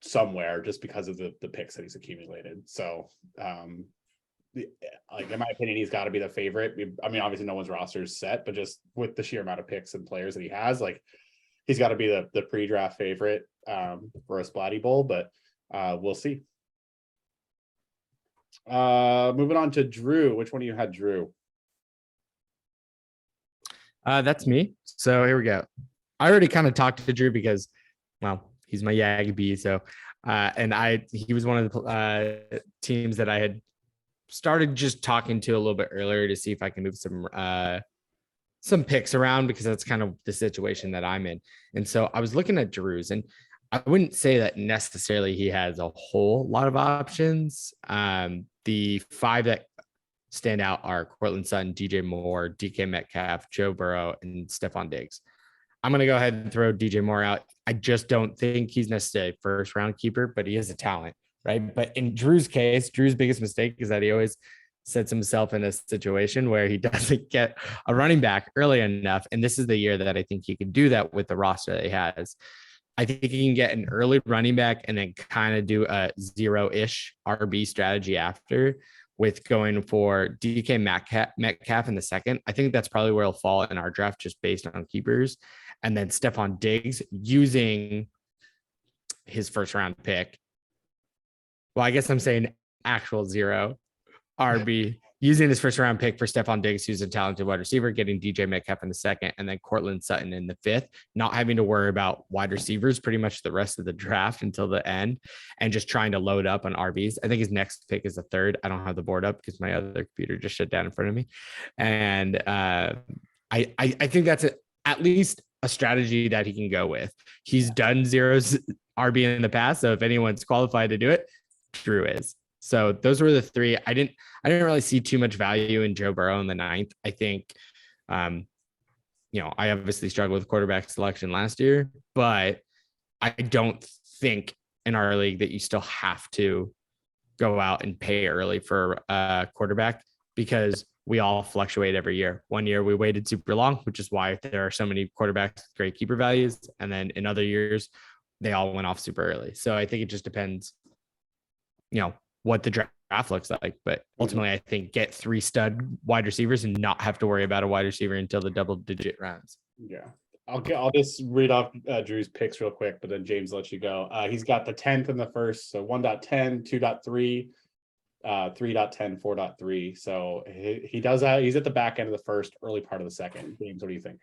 Speaker 1: somewhere just because of the picks that he's accumulated. So like in my opinion, he's got to be the favorite. I mean, obviously no one's roster is set, but just with the sheer amount of picks and players that he has, like he's got to be the pre-draft favorite for a Splatty Bowl, but we'll see. Moving on to Drew. Which one of you had Drew?
Speaker 3: That's me. So here we go. I already kind of talked to Drew because, well, he's my Yag B. So, he was one of the teams that I had started just talking to a little bit earlier to see if I can move some picks around because that's kind of the situation that I'm in. And so I was looking at Drew's, and I wouldn't say that necessarily he has a whole lot of options. The 5 that stand out are Cortland Sutton, DJ Moore, DK Metcalf, Joe Burrow, and Stephon Diggs. I'm going to go ahead and throw DJ Moore out. I just don't think he's necessarily first round keeper, but he is a talent, right? But in Drew's case, Drew's biggest mistake is that he always sets himself in a situation where he doesn't get a running back early enough. And this is the year that I think he can do that with the roster that he has. I think he can get an early running back and then kind of do a 0-ish RB strategy after, with going for DK Metcalf in the second. I think that's probably where he'll fall in our draft just based on keepers. And then Stephon Diggs using his first round pick. Well, I guess I'm saying actual 0 RB, using his first round pick for Stephon Diggs, who's a talented wide receiver, getting DJ Metcalf in the second, and then Cortland Sutton in the 5th, not having to worry about wide receivers pretty much the rest of the draft until the end, and just trying to load up on RBs. I think his next pick is the 3rd. I don't have the board up because my other computer just shut down in front of me. And I think that's at least a strategy that he can go with. He's done 0s RB in the past. So if anyone's qualified to do it, Drew is. So those were the 3. I didn't really see too much value in Joe Burrow in the 9th. I think, I obviously struggled with quarterback selection last year, but I don't think in our league that you still have to go out and pay early for a quarterback, because we all fluctuate every year. One year we waited super long, which is why there are so many quarterbacks with great keeper values. And then in other years, they all went off super early. So I think it just depends, what the draft looks like. But ultimately, I think get 3 stud wide receivers and not have to worry about a wide receiver until the double-digit rounds.
Speaker 1: Yeah. I'll just read off Drew's picks real quick, but then James let you go. He's got the 10th in the first, so 1.10, 2.3, 3.10, 4.3. So he does that. He's at the back end of the first, early part of the second. James, what do you think?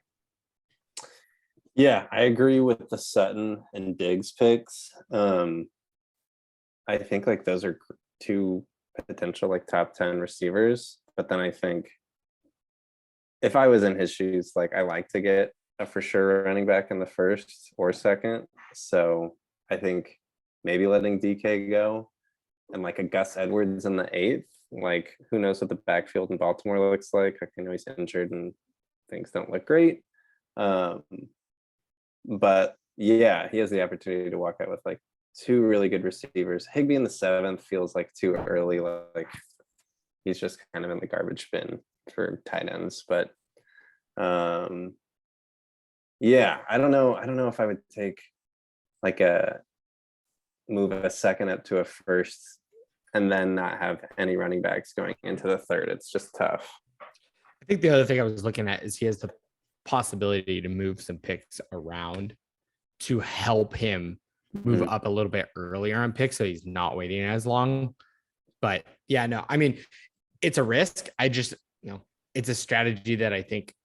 Speaker 2: Yeah, I agree with the Sutton and Diggs picks. I think like those are 2 potential like top 10 receivers. But then I think if I was in his shoes, like I like to get a for sure running back in the first or second. So I think maybe letting DK go and like a Gus Edwards in the 8th. Like who knows what the backfield in Baltimore looks like. I know he's injured and things don't look great. But yeah, he has the opportunity to walk out with like 2 really good receivers. Higbee in the 7th feels like too early. Like he's just kind of in the garbage bin for tight ends. But yeah, I don't know if I would take like move a second up to a first and then not have any running backs going into the 3rd. It's just tough.
Speaker 3: I think the other thing I was looking at is he has the possibility to move some picks around to help him move up a little bit earlier on picks, so he's not waiting as long. But yeah, no, I mean, it's a risk. I just, it's a strategy that I think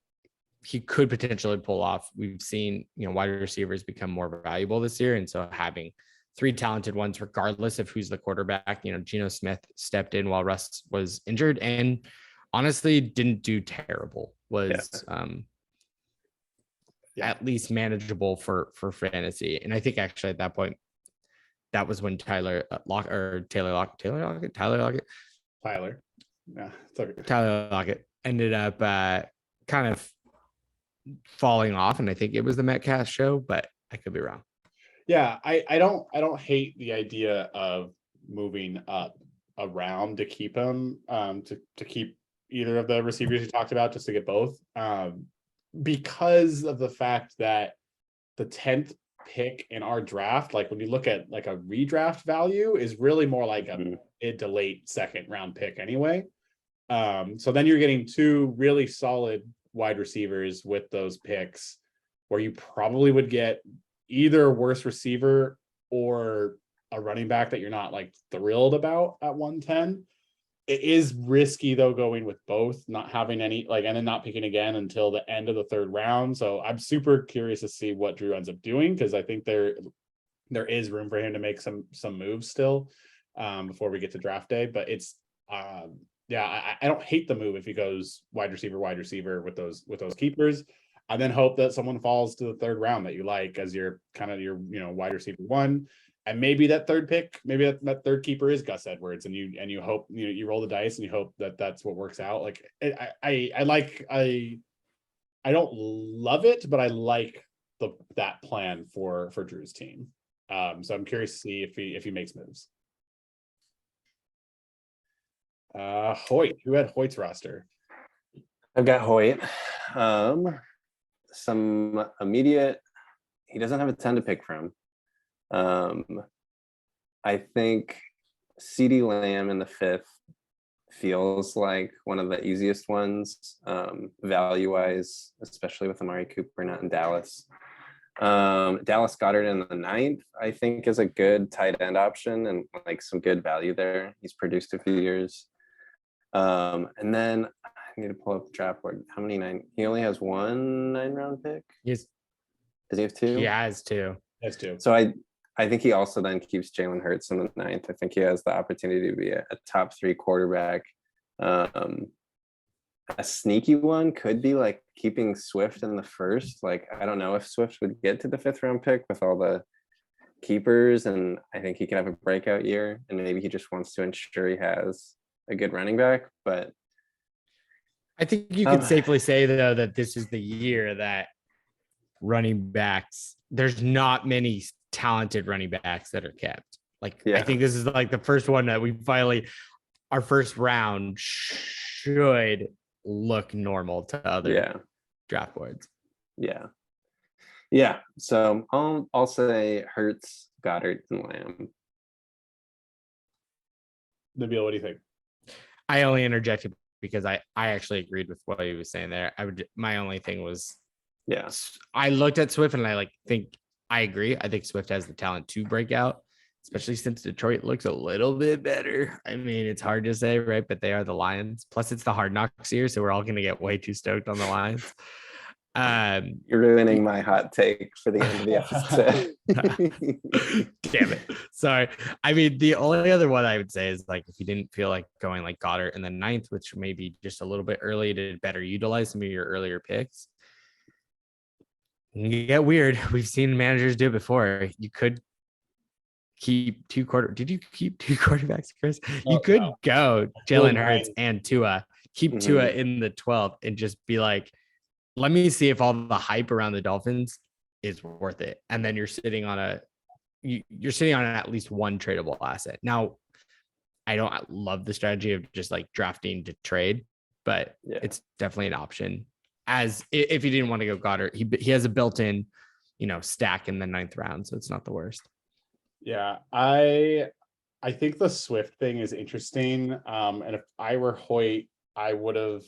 Speaker 3: he could potentially pull off. We've seen, wide receivers become more valuable this year. And so having 3 talented ones, regardless of who's the quarterback, Geno Smith stepped in while Russ was injured. And honestly didn't do terrible. Was
Speaker 1: Yeah.
Speaker 3: at least manageable for fantasy. And I think actually at that point, that was when Tyler Lockett
Speaker 1: Tyler. Yeah, it's okay.
Speaker 3: Tyler Lockett ended up kind of falling off, and I think it was the Metcalf show, but I could be wrong.
Speaker 1: Yeah, I don't hate the idea of moving up around to keep him, to keep either of the receivers you talked about, just to get both, because of the fact that the 10th pick in our draft, like when you look at like a redraft value, is really more like a mid to late second round pick anyway. So then you're getting two really solid wide receivers with those picks, where you probably would get either a worse receiver or a running back that you're not like thrilled about at 110. It is risky though, going with both, not having any like, and then not picking again until the end of the third round. So I'm super curious to see what Drew ends up doing, because I think there is room for him to make some moves still, before we get to draft day. But it's yeah, I don't hate the move if he goes wide receiver with those keepers, and then hope that someone falls to the third round that you like as your kind of your wide receiver one. And maybe that third pick, maybe that third keeper is Gus Edwards, and you hope you roll the dice and you hope that that's what works out. Like I don't love it, but I like that plan for Drew's team. So I'm curious to see if he makes moves. Hoyt, who had Hoyt's roster?
Speaker 2: I've got Hoyt. Some immediate. He doesn't have a ton to pick from. I think CeeDee Lamb in the 5th feels like one of the easiest ones, value-wise, especially with Amari Cooper not in Dallas. Dallas Goedert in the 9th, I think, is a good tight end option and like some good value there. He's produced a few years. And then I need to pull up the draft board. How many 9? He only has one 9-round pick.
Speaker 3: Yes.
Speaker 2: Does he have 2?
Speaker 3: He has 2.
Speaker 1: Has 2.
Speaker 2: So I think he also then keeps Jalen Hurts in the 9th. I think he has the opportunity to be a top 3 quarterback. A sneaky one could be like keeping Swift in the 1st. Like, I don't know if Swift would get to the 5th round pick with all the keepers, and I think he could have a breakout year, and maybe he just wants to ensure he has a good running back. But
Speaker 3: I think you could safely say though that this is the year that running backs, there's not many talented running backs that are kept. Like, I think this is like the first one that we finally, our first round should look normal to other draft boards.
Speaker 2: Yeah. So I'll say Hurts, Goddard, and Lamb.
Speaker 1: Nabil, what do you think?
Speaker 3: I only interjected because I actually agreed with what he was saying there. My only thing was, I looked at Swift and I think I agree. I think Swift has the talent to break out, especially since Detroit looks a little bit better. I mean, it's hard to say, right? But they are the Lions. Plus, it's the Hard Knocks year, so we're all going to get way too stoked on the Lions.
Speaker 2: You're ruining my hot take for the end of the
Speaker 3: episode. Damn it. Sorry. I mean, the only other one I would say is like, if you didn't feel like going like Goddard in the 9th, which may be just a little bit early to better utilize some of your earlier picks. You get weird. We've seen managers do it before. You could keep Did you keep 2 quarterbacks, Chris? You could go Jalen Hurts and Tua. Keep Tua in the 12th and just be like, let me see if all the hype around the Dolphins is worth it. And then you're sitting on you're sitting on at least one tradable asset. Now, I don't love the strategy of just like drafting to trade, but it's definitely an option. As if you didn't want to go Goddard, he has a built-in, stack in the 9th round, so it's not the worst.
Speaker 1: Yeah, I think the Swift thing is interesting. And if I were Hoyt, I would have.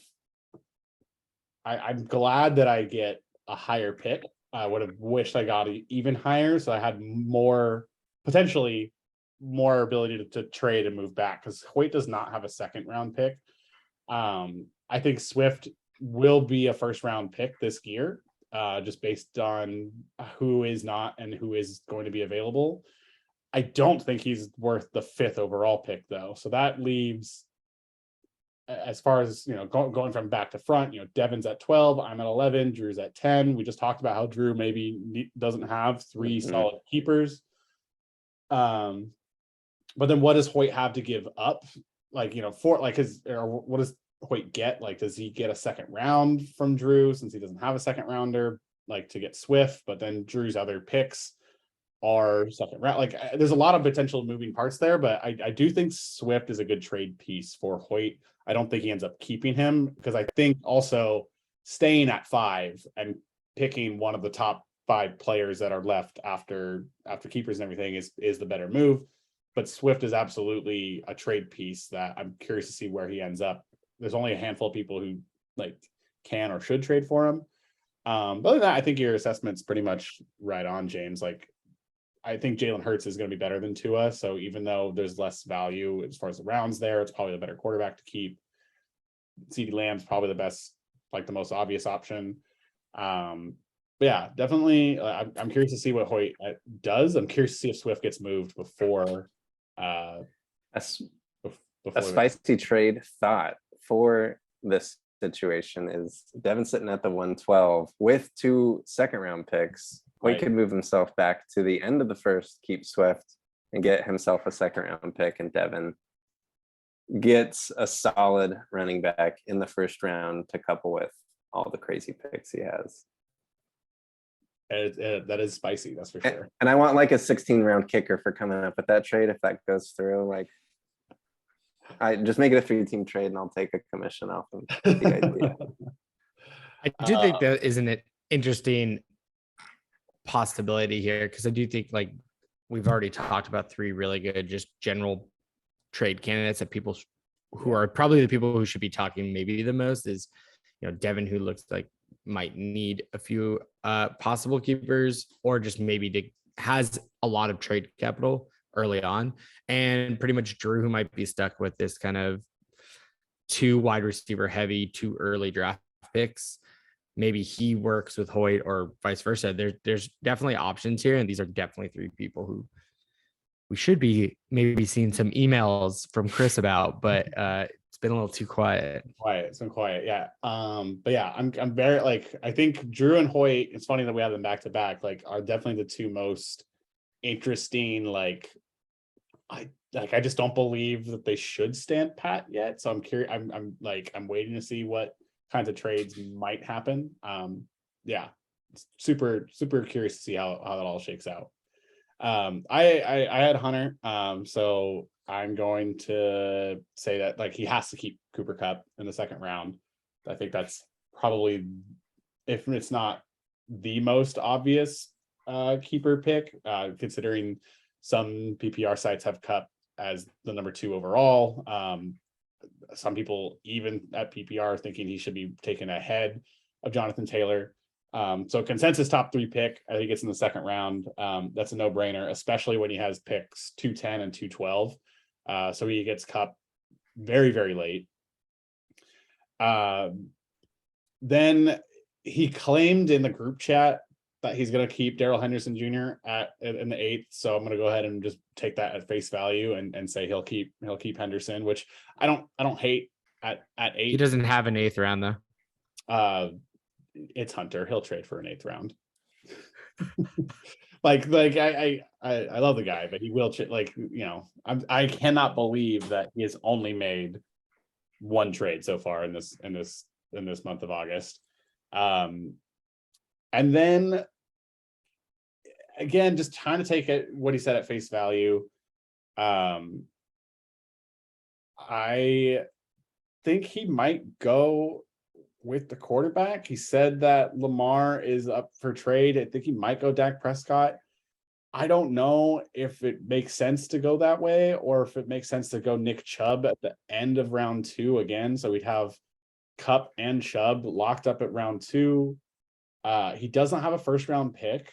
Speaker 1: I'm glad that I get a higher pick. I would have wished I got even higher, so I had potentially more ability to trade and move back, because Hoyt does not have a 2nd round pick. I think Swift will be a 1st round pick this year, just based on who is not and who is going to be available. I don't think he's worth the 5th overall pick though. So that leaves as far as going from back to front, Devin's at 12, I'm at 11, Drew's at 10. We just talked about how Drew maybe doesn't have 3 solid keepers. But then what does Hoyt have to give up? For what does Hoyt get? Like, does he get a second round from Drew since he doesn't have a second rounder, to get Swift? But then Drew's other picks are second round. There's a lot of potential moving parts there, but I do think Swift is a good trade piece for Hoyt. I don't think he ends up keeping him, because I think also staying at 5 and picking one of the top 5 players that are left after keepers and everything is the better move. But Swift is absolutely a trade piece that I'm curious to see where he ends up. There's only a handful of people who can or should trade for him. But other than that, I think your assessment's pretty much right on, James. I think Jalen Hurts is going to be better than Tua. So even though there's less value as far as the rounds there, it's probably the better quarterback to keep. CeeDee Lamb's probably the best, the most obvious option. But yeah, definitely. I'm curious to see what Hoyt does. I'm curious to see if Swift gets moved before.
Speaker 2: A spicy trade thought for this situation is Devin sitting at the 112 with 2 second-round picks. Hoyt could move himself back to the end of the first, keep Swift, and get himself a second-round pick, and Devin gets a solid running back in the first round to couple with all the crazy picks he has.
Speaker 1: That is spicy, that's for sure.
Speaker 2: And I want a 16-round kicker for coming up with that trade if that goes through. I just make it a 3-team trade and I'll take a commission off of the idea.
Speaker 3: I do think that is an interesting possibility here, because I do think we've already talked about 3 really good just general trade candidates that people who are probably the people who should be talking maybe the most is Devin, who looks like might need a few possible keepers, or just maybe has a lot of trade capital early on, and pretty much Drew, who might be stuck with this kind of 2 wide receiver heavy, 2 early draft picks. Maybe he works with Hoyt or vice versa. There's definitely options here, and these are definitely 3 people who we should be maybe seeing some emails from Chris about, but it's been a little too quiet.
Speaker 1: It's been quiet, yeah. But yeah, I'm very I think Drew and Hoyt, it's funny that we have them back to back, are definitely the 2 most interesting. I just don't believe that they should stand pat yet. So I'm curious. I'm waiting to see what kinds of trades might happen. Yeah, super curious to see how that all shakes out. I had Hunter. So I'm going to say that he has to keep Cooper Kupp in the second round. I think that's probably, if it's not the most obvious keeper pick, considering some PPR sites have Kupp as the number 2 overall. Some people even at PPR are thinking he should be taken ahead of Jonathan Taylor. So consensus top 3 pick, I think it's in the second round. That's a no-brainer, especially when he has picks 210 and 212. So he gets Kupp very, very late. Then he claimed in the group chat that he's going to keep Darrell Henderson Jr. in the 8th. So I'm going to go ahead and just take that at face value and say he'll keep Henderson, which I don't hate at 8.
Speaker 3: He doesn't have an 8th round though.
Speaker 1: It's Hunter. He'll trade for an 8th round. I love the guy, but he will I cannot believe that he has only made 1 trade so far in this month of August. And then again, just trying to take it what he said at face value. I think he might go with the quarterback. He said that Lamar is up for trade. I think he might go Dak Prescott. I don't know if it makes sense to go that way, or if it makes sense to go Nick Chubb at the end of round 2 again. So we'd have Kupp and Chubb locked up at round 2. He doesn't have a first round pick,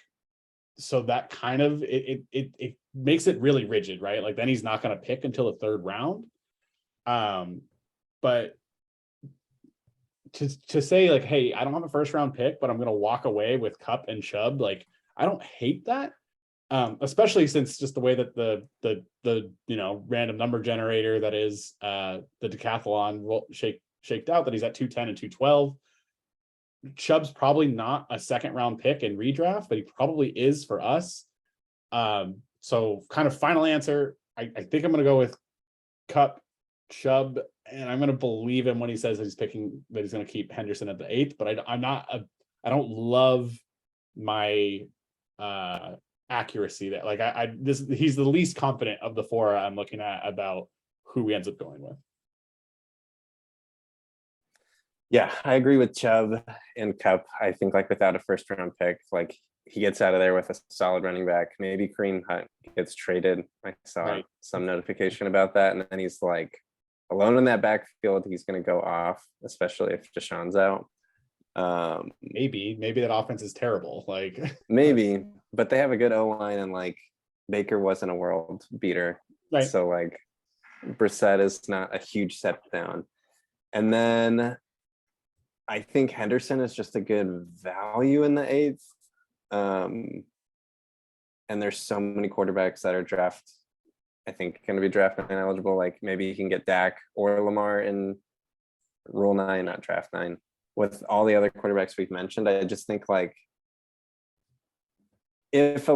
Speaker 1: so that kind of it makes it really rigid, right? Then he's not going to pick until the 3rd round. But to say hey, I don't have a first round pick, but I'm going to walk away with Kupp and Chubb, I don't hate that. Especially since just the way that the random number generator that is the decathlon shaked out, that he's at 210 and 212. Chubb's probably not a second round pick in redraft, but he probably is for us. So kind of final answer, I think I'm going to go with Cup, Chubb, and I'm going to believe him when he says that he's going to keep Henderson at the 8th, but I don't love my accuracy that, like, he's the least confident of the 4 I'm looking at about who he ends up going with.
Speaker 2: Yeah, I agree with Chubb and Cup. I think like without a first round pick, like he gets out of there with a solid running back. Maybe Kareem Hunt gets traded. I saw some notification about that. And then he's like alone in that backfield. He's going to go off, especially if Deshaun's out.
Speaker 1: Maybe that offense is terrible. Like
Speaker 2: maybe, but they have a good O-line, and like Baker wasn't a world beater.
Speaker 1: Right.
Speaker 2: So like Brissett is not a huge step down. And then I think Henderson is just a good value in the 8th. And there's so many quarterbacks that are I think going to be draft 9 eligible. Like maybe you can get Dak or Lamar in Rule 9, not draft 9. With all the other quarterbacks we've mentioned, I just think like if a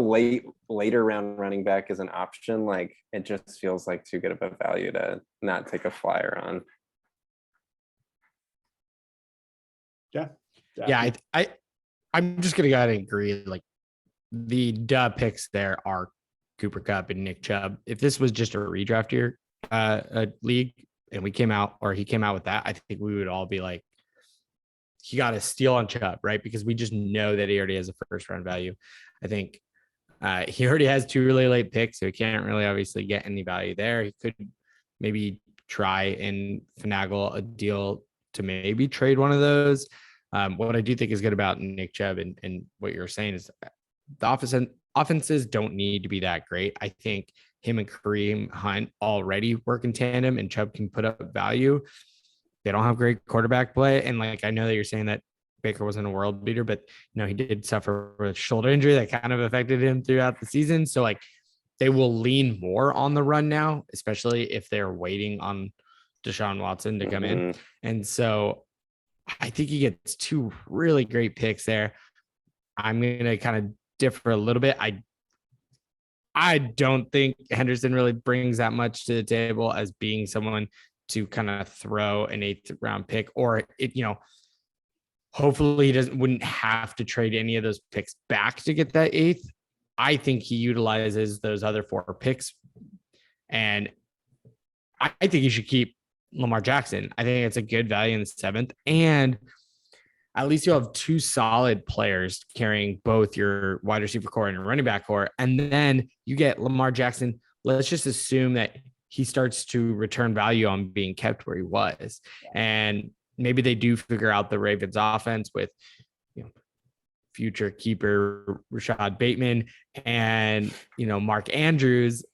Speaker 2: later round running back is an option, like it just feels like too good of a value to not take a flyer on.
Speaker 3: Yeah, I'm just gonna go ahead and agree. Like the picks there are Cooper Kupp and Nick Chubb. If this was just a redraft year, a league, and he came out with that, I think we would all be like, he got a steal on Chubb, right? Because we just know that he already has a first round value. I think he already has 2 really late picks, so he can't really obviously get any value there. He could maybe try and finagle a deal to maybe trade one of those. What I do think is good about Nick Chubb and what you're saying is the offenses don't need to be that great. I think him and Kareem Hunt already work in tandem, and Chubb can put up value. They don't have great quarterback play. And like, I know that you're saying that Baker wasn't a world beater, but he did suffer with a shoulder injury that kind of affected him throughout the season. So like they will lean more on the run now, especially if they're waiting on Deshaun Watson to come in. And so I think he gets 2 really great picks there. I'm going to kind of differ a little bit. I don't think Henderson really brings that much to the table as being someone to kind of throw an 8th round pick, or hopefully he wouldn't have to trade any of those picks back to get that 8th. I think he utilizes those other 4 picks, and I think he should keep Lamar Jackson. I think it's a good value in the 7th, and at least you'll have 2 solid players carrying both your wide receiver core and your running back core. And then you get Lamar Jackson. Let's just assume that he starts to return value on being kept where he was. And maybe they do figure out the Ravens offense with, future keeper Rashad Bateman and, Mark Andrews,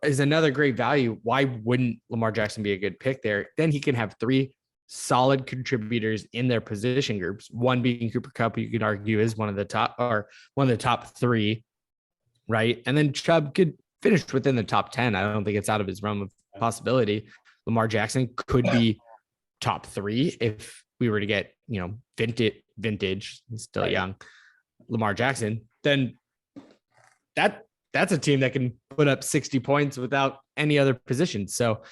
Speaker 3: is another great value. Why wouldn't Lamar Jackson be a good pick there? Then he can have 3 solid contributors in their position groups. One being Cooper Kupp, who you could argue is one of the top 3, right? And then Chubb could finish within the top 10. I don't think it's out of his realm of possibility. Lamar Jackson could be top 3 if we were to get, vintage, still young, Lamar Jackson. Then that's a team that can put up 60 points without any other position. So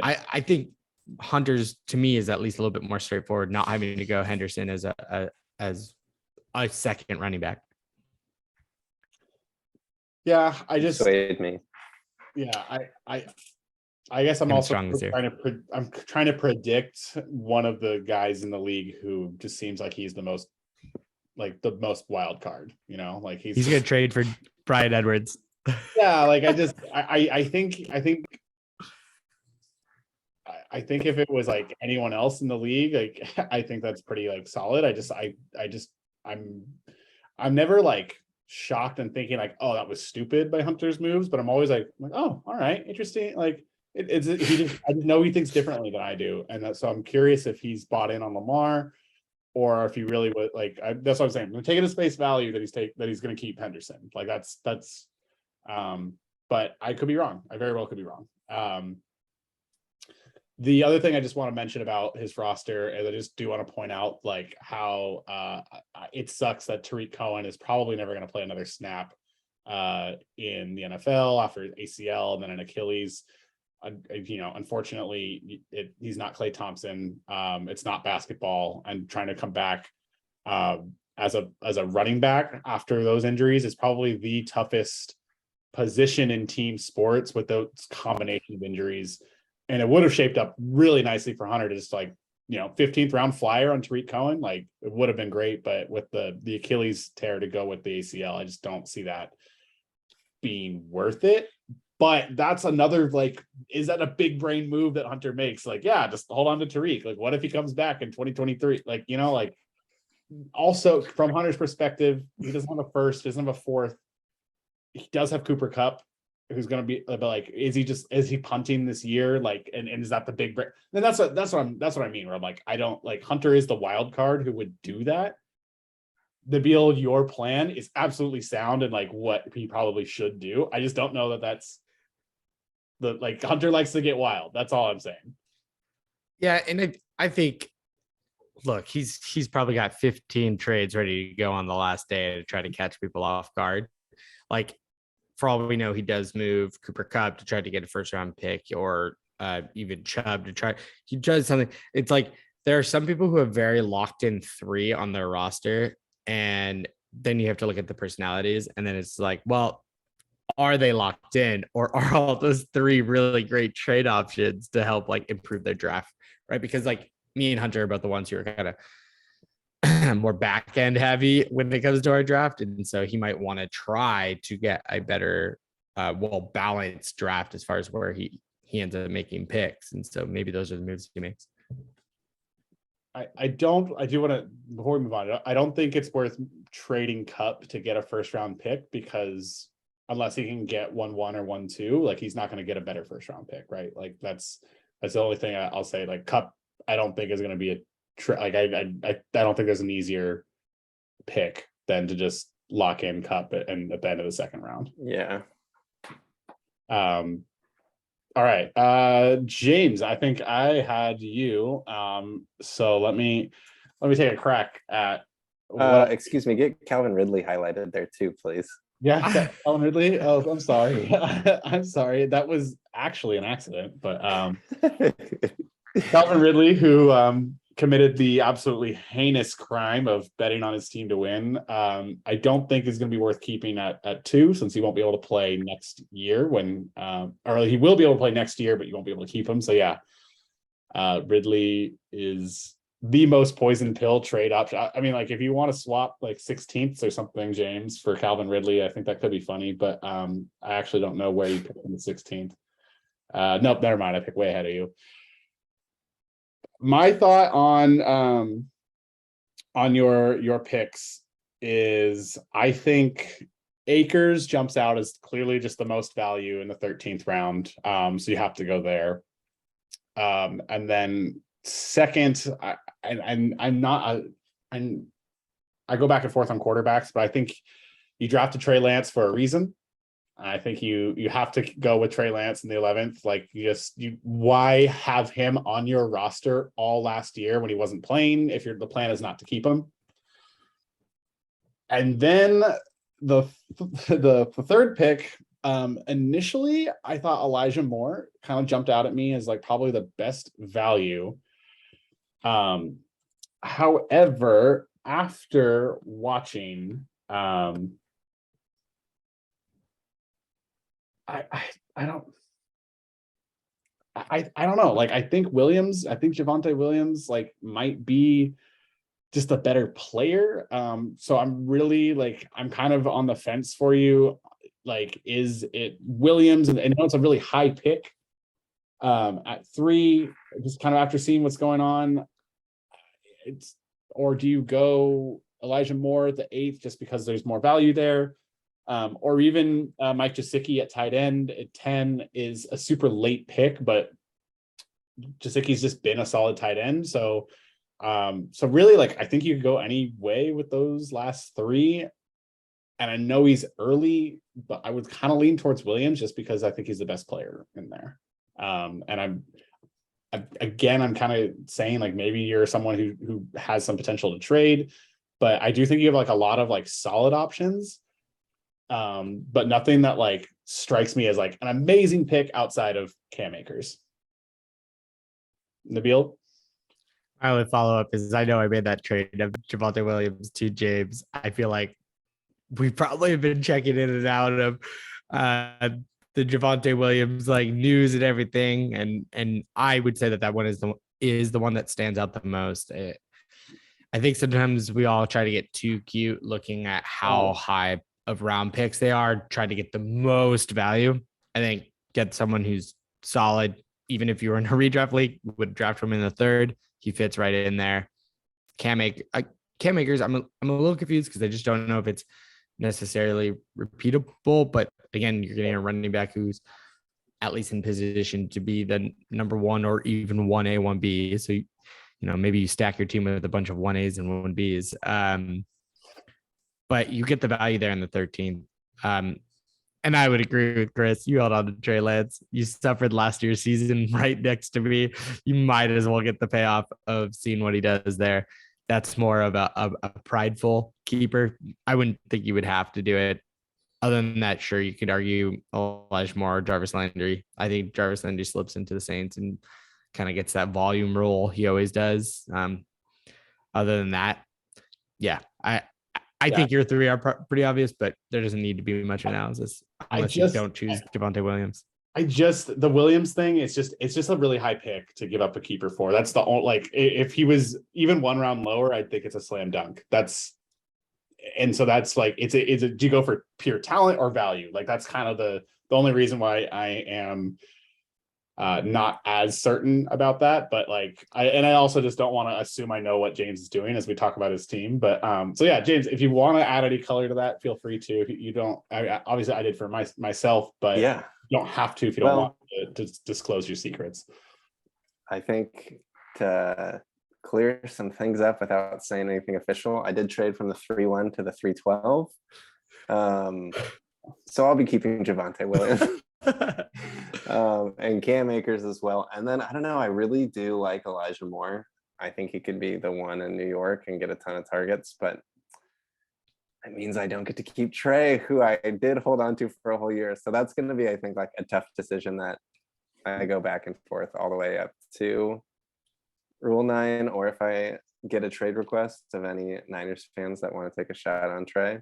Speaker 3: I think Hunter's, to me, is at least a little bit more straightforward, not having to go Henderson as a second running back.
Speaker 1: Yeah, I just
Speaker 2: swayed me.
Speaker 1: Yeah, I guess I'm also trying to predict one of the guys in the league who just seems like he's the most wild card. Like he's
Speaker 3: gonna trade for Bryan Edwards.
Speaker 1: Yeah, like I think if it was like anyone else in the league, like I think that's pretty like solid. I'm never like shocked and thinking like, oh, that was stupid by Hunter's moves, but I'm always like, oh, all right, interesting. Like I just know he thinks differently than I do, and so I'm curious if he's bought in on Lamar, or if he really would. Like that's what I'm saying. I'm taking a space value that he's going to keep Henderson. Like that's But I could be wrong. I very well could be wrong. The other thing I just want to mention about his roster is I just do want to point out like how it sucks that Tariq Cohen is probably never going to play another snap in the NFL after ACL and then an Achilles. Unfortunately, he's not Klay Thompson. It's not basketball, and trying to come back as a running back after those injuries is probably the toughest position in team sports with those combination of injuries. And it would have shaped up really nicely for Hunter to just 15th round flyer on Tariq Cohen. Like it would have been great, but with the Achilles tear to go with the ACL, I just don't see that being worth it. But that's another, is that a big brain move that Hunter makes? Just hold on to Tariq. Like, what if he comes back in 2023? Also from Hunter's perspective, he doesn't have a first, doesn't have a fourth. He does have Cooper Kupp, who's going to be is he punting this year? And is that the big break? Then that's what I mean. Where I'm like, I don't Hunter is the wild card who would do that. Nabil, your plan is absolutely sound and what he probably should do. I just don't know that that's Hunter likes to get wild. That's all I'm saying.
Speaker 3: Yeah, and I think, look, he's probably got 15 trades ready to go on the last day to try to catch people off guard. For all we know, he does move Cooper Kupp to try to get a first round pick, or even Chubb to try. He does something. It's there are some people who have very locked in 3 on their roster, and then you have to look at the personalities, and then it's well, are they locked in, or are all those 3 really great trade options to help improve their draft, right? Because me and Hunter are both the ones who are kind of more back end heavy when it comes to our draft, and so he might want to try to get a better balanced draft as far as where he ends up making picks, and so maybe those are the moves he makes.
Speaker 1: I do want to, before we move on, I don't think it's worth trading Kupp to get a first round pick, because unless he can get 1-1 or 1-2, he's not going to get a better first round pick, right? That's the only thing I'll say. Kupp, I don't think is going to be I don't think there's an easier pick than to just lock in Kupp at the end of the second round.
Speaker 2: Yeah.
Speaker 1: All right. James, I think I had you. So let me take a crack at
Speaker 2: excuse me, get Calvin Ridley highlighted there too, please.
Speaker 1: Yeah, Calvin Ridley. Oh, I'm sorry. I'm sorry. That was actually an accident, but Calvin Ridley, who committed the absolutely heinous crime of betting on his team to win. I don't think is going to be worth keeping at 2, since he won't be able to play next year or he will be able to play next year, but you won't be able to keep him. So yeah, Ridley is the most poison pill trade option. I mean, if you want to swap 16ths or something, James, for Calvin Ridley, I think that could be funny, but I actually don't know where you pick in the 16th. Nope, never mind. I picked way ahead of you. My thought on your picks is, I think Akers jumps out as clearly just the most value in the 13th round. So you have to go there. And then second, I go back and forth on quarterbacks, but I think you drafted Trey Lance for a reason. I think you have to go with Trey Lance in the 11th. Why have him on your roster all last year when he wasn't playing if the plan is not to keep him? And then the third pick, initially I thought Elijah Moore kind of jumped out at me as probably the best value. However, after watching I don't know. I think Javonte Williams might be just a better player. So I'm really I'm kind of on the fence for you. Is it Williams? And I know it's a really high pick at 3, just kind of after seeing what's going on. Or do you go Elijah Moore at the 8th just because there's more value there? Or even Mike Gesicki at tight end at 10 is a super late pick, but Gesicki's just been a solid tight end. So really, I think you could go any way with those last 3. And I know he's early, but I would kind of lean towards Williams just because I think he's the best player in there. And I'm kind of saying like maybe you're someone who has some potential to trade, but I do think you have like a lot of like solid options, but nothing that like strikes me as like an amazing pick outside of Cam Akers. Nabil?
Speaker 3: My only follow up is I know I made that trade of Javonte Williams to James. I feel like we probably have been checking in and out of the Javonte Williams like news and everything, and I would say that one is the one that stands out the most. I think sometimes we all try to get too cute looking at how high of round picks they are, try to get the most value. I think get someone who's solid, even if you were in a redraft league, would draft him in the third. He fits right in there. Cam Akers, I'm a little confused because I just don't know if it's necessarily repeatable, but again, you're getting a running back who's at least in position to be the number one or even 1A, 1B. So, maybe you stack your team with a bunch of 1As and 1Bs. But you get the value there in the 13th. And I would agree with Chris. You held on to Trey Lance. You suffered last year's season right next to me. You might as well get the payoff of seeing what he does there. That's more of a prideful keeper. I wouldn't think you would have to do it. Other than that, sure, you could argue Elijah Moore or Jarvis Landry. I think Jarvis Landry slips into the Saints and kind of gets that volume role he always does. Other than that, yeah, I think your three are pretty obvious, but there doesn't need to be much analysis unless you don't choose Javonte Williams.
Speaker 1: The Williams thing, it's just a really high pick to give up a keeper for. That's the only, like, if he was even one round lower, I think it's a slam dunk. That's like, do you go for pure talent or value? Like, that's kind of the only reason why I am not as certain about that, but like I also just don't want to assume I know what James is doing as we talk about his team. But so yeah, James, if you want to add any color to that, feel free to. If you don't, obviously I did for myself, but
Speaker 2: yeah,
Speaker 1: you don't have to if you don't want to disclose your secrets.
Speaker 2: I think to clear some things up without saying anything official, I did trade from the 3-1 to the 3-12. So I'll be keeping Javonte Williams. And Cam Akers as well. And then I don't know, I really do like Elijah Moore. I think he could be the one in New York and get a ton of targets, but it means I don't get to keep Trey, who I did hold on to for a whole year. So that's going to be, I think, like a tough decision that I go back and forth all the way up to Rule 9, or if I get a trade request of any Niners fans that want to take a shot on Trey.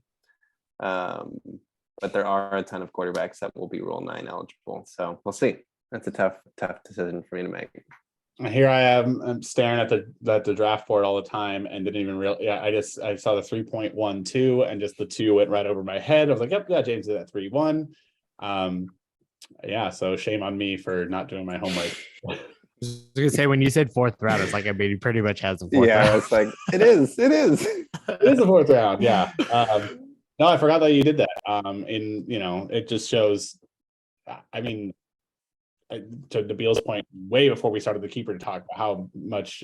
Speaker 2: But there are a ton of quarterbacks that will be Rule 9 eligible. So we'll see. That's a tough decision for me to make.
Speaker 1: Here I am, I'm staring at the draft board all the time and didn't even realize. Yeah, I saw the 3.12 and just the 2 went right over my head. I was like, yep, yeah, James did that 3-1. Yeah, so shame on me for not doing my homework.
Speaker 3: I was gonna say, when you said fourth round, it's like, I mean, he pretty much has a fourth round.
Speaker 2: Yeah, it's like, it is.
Speaker 1: It is the fourth round, yeah. No, I forgot that you did that. It just shows, I mean, to Nabil's point, way before we started the keeper, to talk about how much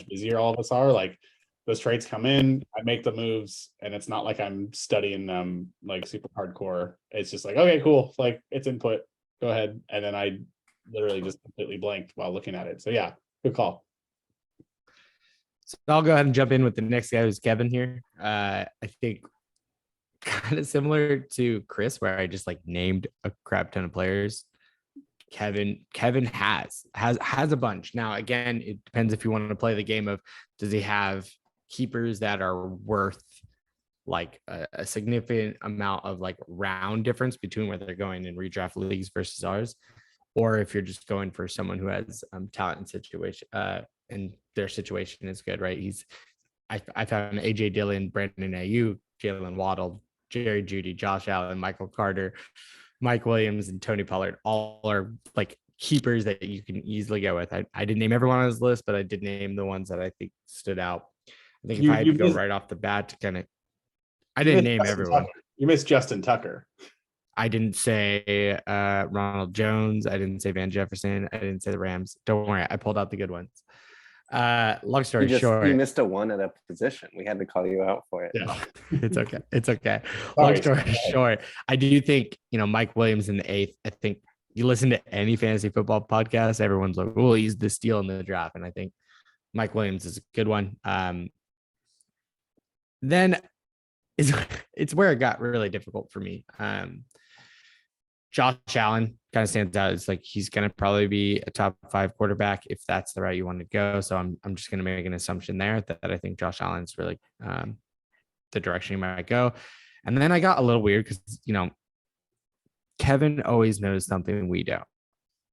Speaker 1: busier all of us are. Like, those trades come in, I make the moves, and it's not like I'm studying them like super hardcore. It's just like, okay, cool, like, it's input, go ahead. And then I literally just completely blanked while looking at it. So yeah, good call.
Speaker 3: So I'll go ahead and jump in with the next guy, who's Kevin here. I think kind of similar to Chris, where I just like named a crap ton of players. Kevin has a bunch. Now, again, it depends if you want to play the game of, does he have keepers that are worth like a significant amount of like round difference between where they're going in redraft leagues versus ours, or if you're just going for someone who has talent and situation and their situation is good, right? I found AJ Dillon, Brandon Ayuk, Jalen Waddle, Jerry Jeudy, Josh Allen, Michael Carter, Mike Williams, and Tony Pollard. All are like keepers that you can easily go with. I didn't name everyone on this list, but I did name the ones that I think stood out. I think if I had to go right off the bat to kind of, I didn't name everyone.
Speaker 1: You missed Justin Tucker.
Speaker 3: I didn't say Ronald Jones. I didn't say Van Jefferson. I didn't say the Rams. Don't worry, I pulled out the good ones. Long
Speaker 2: You
Speaker 3: story
Speaker 2: you
Speaker 3: short,
Speaker 2: missed a one at a position. We had to call you out for it.
Speaker 1: Yeah.
Speaker 3: it's okay. It's okay. Long
Speaker 1: Sorry.
Speaker 3: story short, I do think, Mike Williams in the eighth. I think you listen to any fantasy football podcast, everyone's like, "Oh, he's the steal in the draft," and I think Mike Williams is a good one. Then is it's where it got really difficult for me. Josh Allen kind of stands out. It's like he's going to probably be a top 5 quarterback if that's the route you want to go. So I'm just going to make an assumption there that I think Josh Allen's really the direction he might go. And then I got a little weird because Kevin always knows something we don't.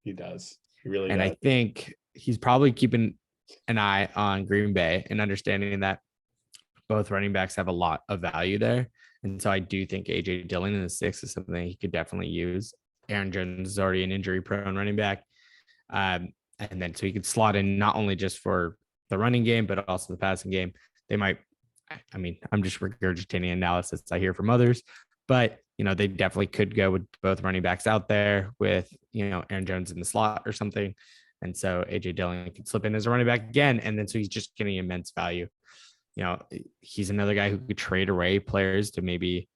Speaker 1: He does. He really
Speaker 3: And
Speaker 1: does.
Speaker 3: I think he's probably keeping an eye on Green Bay and understanding that both running backs have a lot of value there. And so I do think AJ Dillon in the 6 is something he could definitely use. Aaron Jones is already an injury prone running back. And then so he could slot in not only just for the running game, but also the passing game. They might, I'm just regurgitating analysis I hear from others, but they definitely could go with both running backs out there with, Aaron Jones in the slot or something. And so AJ Dillon could slip in as a running back again. And then so he's just getting immense value. He's another guy who could trade away players to maybe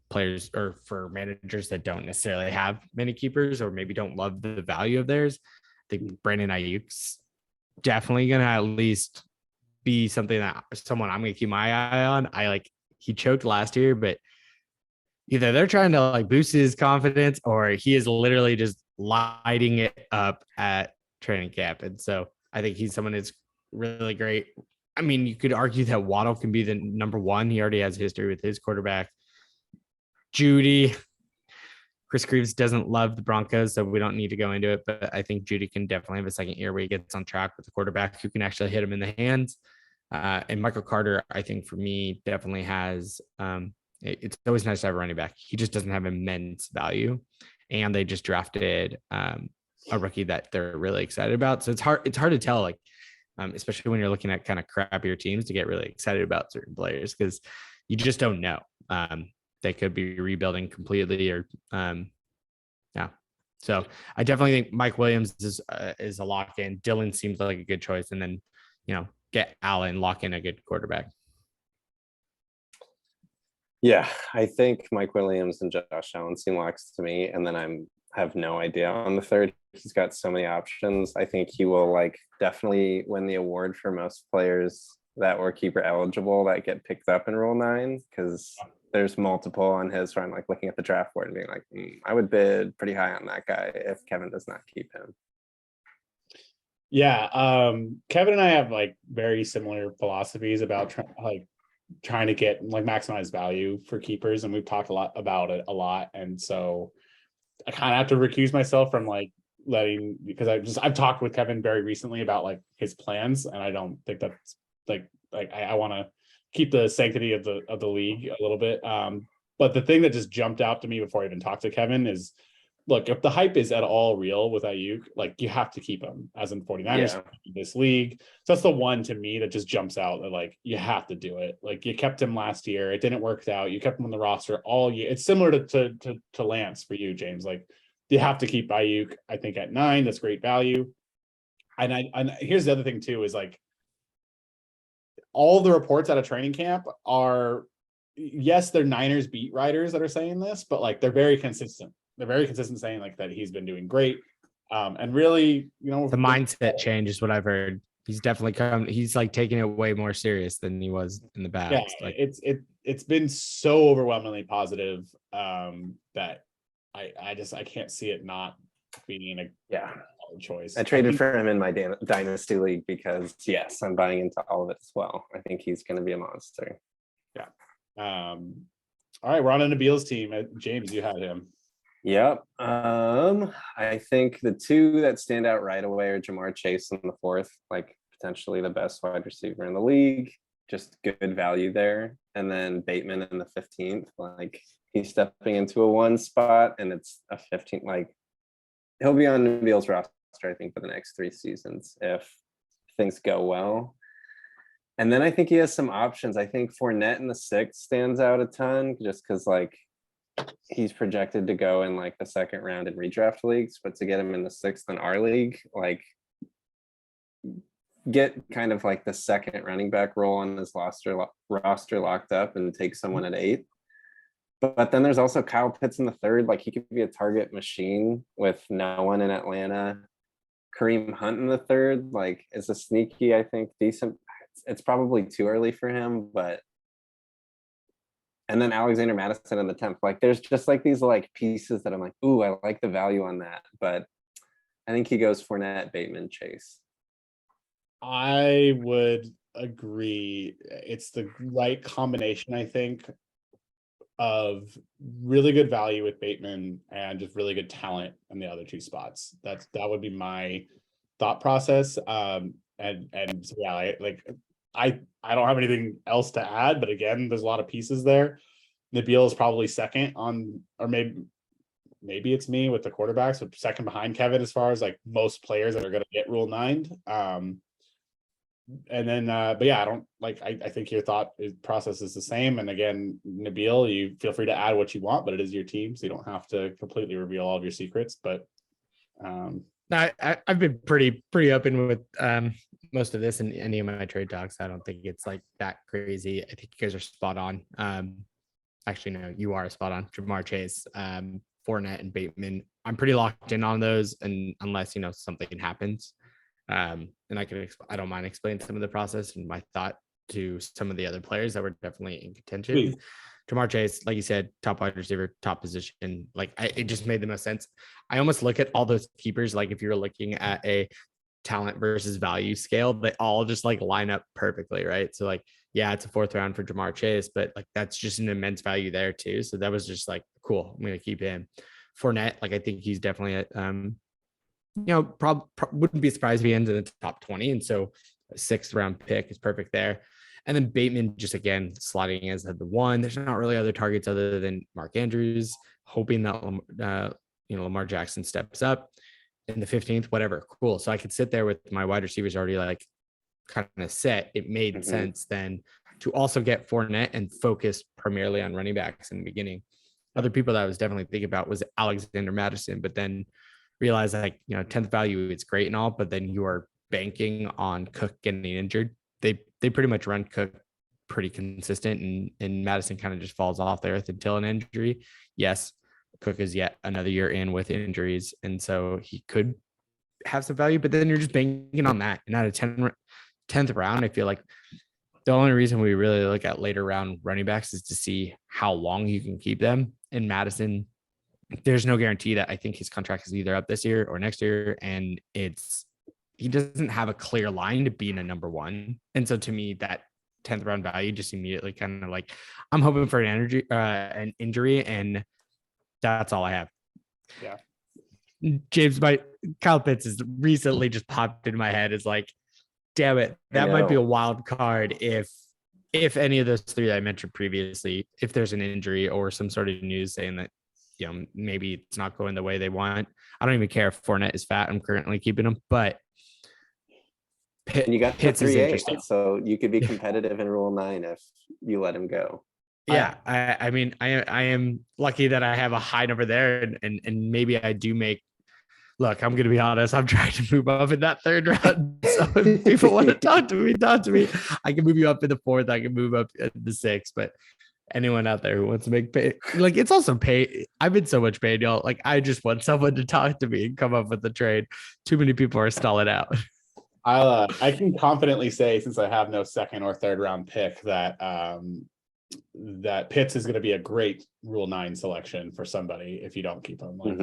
Speaker 3: players or for managers that don't necessarily have many keepers or maybe don't love the value of theirs. I think Brandon Ayuk's definitely going to at least be someone I'm going to keep my eye on. He choked last year, but either they're trying to boost his confidence or he is literally just lighting it up at training camp. And so I think he's someone that's really great. You could argue that Waddle can be the number 1. He already has history with his quarterback. Judy, Chris Greaves doesn't love the Broncos, so we don't need to go into it. But I think Judy can definitely have a second year where he gets on track with the quarterback who can actually hit him in the hands. And Michael Carter, I think for me, definitely has. It's always nice to have a running back. He just doesn't have immense value, and they just drafted a rookie that they're really excited about. So it's hard to tell, especially when you're looking at kind of crappier teams, to get really excited about certain players because you just don't know. They could be rebuilding completely or yeah. So I definitely think Mike Williams is a lock in. Dillon seems like a good choice. And then, get Allen, lock in a good quarterback.
Speaker 2: Yeah, I think Mike Williams and Josh Allen seem locks to me. And then have no idea on the third. He's got so many options. I think he will definitely win the award for most players that were keeper eligible that get picked up in Rule 9 because there's multiple on his where I'm looking at the draft board and being I would bid pretty high on that guy if Kevin does not keep him.
Speaker 1: Yeah, Kevin and I have very similar philosophies about trying to get maximize value for keepers, and we've talked a lot about it and so I kind of have to recuse myself from letting, because I've talked with Kevin very recently about his plans, and I don't think that's I want to keep the sanctity of the league a little bit. But the thing that just jumped out to me before I even talked to Kevin is, look, if the hype is at all real with Ayuk, you have to keep him, as in 49ers in this league. So that's the one to me that just jumps out that you have to do it. You kept him last year, it didn't work out. You kept him on the roster all year. It's similar to Lance for you, James. You have to keep Ayuk. I think at 9, that's great value. And here's the other thing too is all the reports out of training camp are, yes, they're Niners beat writers that are saying this, but they're very consistent. They're very consistent saying that he's been doing great. And really, the
Speaker 3: mindset change is what I've heard. He's definitely he's taking it way more serious than he was in the past.
Speaker 1: Yeah, it's been so overwhelmingly positive that I can't see it not being a choice.
Speaker 2: I traded for him in my dynasty league because yes, I'm buying into all of it as well. I think he's going to be a monster.
Speaker 1: Yeah. All right, we're on Nabil's team. James, you had him.
Speaker 2: Yep. I think the 2 that stand out right away are Jamar Chase in the 4th, potentially the best wide receiver in the league, just good value there. And then Bateman in the 15th, he's stepping into a 1 spot and it's a 15th, he'll be on Nabil's roster, I think, for the next 3 seasons if things go well. And then I think he has some options. I think Fournette in the 6th stands out a ton just because he's projected to go in the 2nd round in redraft leagues, but to get him in the 6th in our league, get kind of like the second running back role on his roster locked up and take someone at 8. But then there's also Kyle Pitts in the 3rd. Like he could be a target machine with no one in Atlanta. Kareem Hunt in the 3rd, like is a sneaky, I think, decent. It's probably too early for him, but and then Alexander Madison in the 10th. Like there's just like these like pieces that I'm like, ooh, I like the value on that. But I think he goes Fournette, Bateman, Chase.
Speaker 1: I would agree. It's the right combination, I think, of really good value with Bateman and just really good talent in the other 2 spots. That would be my thought process. And so, yeah, I don't have anything else to add, but again, there's a lot of pieces there. Nabil is probably second on, or maybe it's me with the quarterbacks, but second behind Kevin as far as like most players that are going to get Rule 9. And then, but yeah, I think your thought process is the same. And again, Nabil, you feel free to add what you want, but it is your team, so you don't have to completely reveal all of your secrets. But
Speaker 3: I've been pretty open with most of this in any of my trade talks. I don't think it's like that crazy. I think you guys are spot on. Actually, no, you are spot on. Jamar Chase, Fournette, and Bateman. I'm pretty locked in on those, and unless something happens. And I don't mind explaining some of the process and my thought to some of the other players that were definitely in contention.
Speaker 1: Please.
Speaker 3: Jamar Chase, like you said, top wide receiver, top position. Like it just made the most sense. I almost look at all those keepers, like if you're looking at a talent versus value scale, they all just like line up perfectly, right? So like, yeah, it's a 4th round for Jamar Chase, but like that's just an immense value there too. So that was just like, cool, I'm gonna keep him. Fournette, like I think he's definitely at wouldn't be surprised if he ends in the top 20. And so a 6th round pick is perfect there. And then Bateman, just again, slotting as the 1. There's not really other targets other than Mark Andrews, hoping that, Lamar Jackson steps up in the 15th, whatever. Cool. So I could sit there with my wide receivers already like kind of set. It made sense then to also get Fournette and focus primarily on running backs in the beginning. Other people that I was definitely thinking about was Alexander Madison, but then realize like 10th value, it's great and all, but then you are banking on Cook getting injured. They pretty much run Cook pretty consistent, and Madison kind of just falls off the earth until an injury. Yes, Cook is yet another year in with injuries, and so he could have some value, but then you're just banking on that. And at a 10th round, I feel like the only reason we really look at later round running backs is to see how long you can keep them. In Madison, there's no guarantee that I think his contract is either up this year or next year. And he doesn't have a clear line to being a number 1. And so to me, that 10th round value just immediately kind of like, I'm hoping for an injury, and that's all I have.
Speaker 1: Yeah.
Speaker 3: James, Kyle Pitts has recently just popped in my head. Is like, damn it, that might be a wild card if any of those 3 that I mentioned previously, if there's an injury or some sort of news saying that maybe it's not going the way they want. I don't even care if Fournette is fat. I'm currently keeping him, but
Speaker 2: and you got
Speaker 3: Pitts is interesting.
Speaker 2: So you could be competitive in Rule 9 if you let him go.
Speaker 3: Yeah, I mean, I am lucky that I have a high number there, and maybe I do make. Look, I'm going to be honest. I'm trying to move up in that 3rd round. So if people want to talk to me. I can move you up in the 4th. I can move up in the 6th, but anyone out there who wants to make pay, like it's also pay. I'm in so much pain, y'all. Like I just want someone to talk to me and come up with a trade. Too many people are stalling out.
Speaker 1: I can confidently say, since I have no 2nd or 3rd round pick, that that Pitts is going to be a great Rule 9 selection for somebody if you don't keep him. Like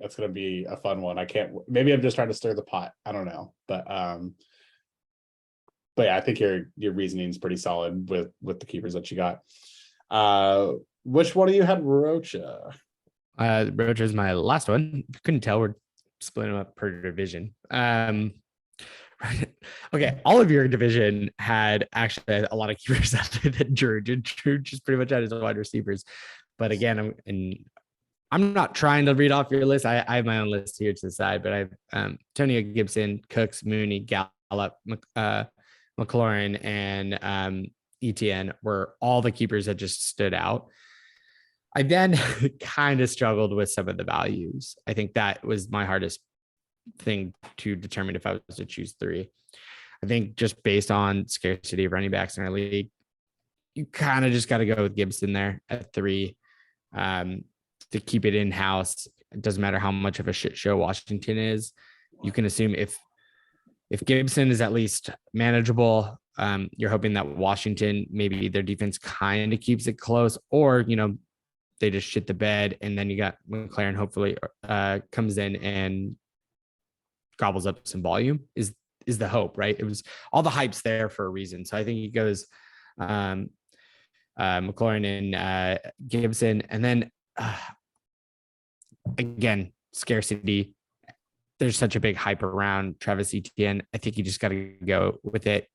Speaker 1: that's going to be a fun one. Maybe I'm just trying to stir the pot. I don't know, but yeah, I think your reasoning is pretty solid with the keepers that you got. Which one of you had Rocha?
Speaker 3: Rocha is my last one. Couldn't tell, we're splitting them up per division. Okay, all of your division had actually a lot of keepers other than Drew. Drew just pretty much had his wide receivers. But again, I'm not trying to read off your list. I have my own list here to the side, but I have Antonio Gibson, Cooks, Mooney, Gallup, McLaurin, and ETN were all the keepers that just stood out. I then kind of struggled with some of the values. I think that was my hardest thing to determine if I was to choose 3. I think just based on scarcity of running backs in our league, you kind of just got to go with Gibson there at 3 to keep it in house. It doesn't matter how much of a shit show Washington is. You can assume if Gibson is at least manageable, you're hoping that Washington, maybe their defense kind of keeps it close, or, they just shit the bed. And then you got McLaren hopefully comes in and gobbles up some volume is the hope, right? It was all the hype's there for a reason. So I think he goes McLaurin and Gibson. And then again, scarcity. There's such a big hype around Travis Etienne. I think you just got to go with it.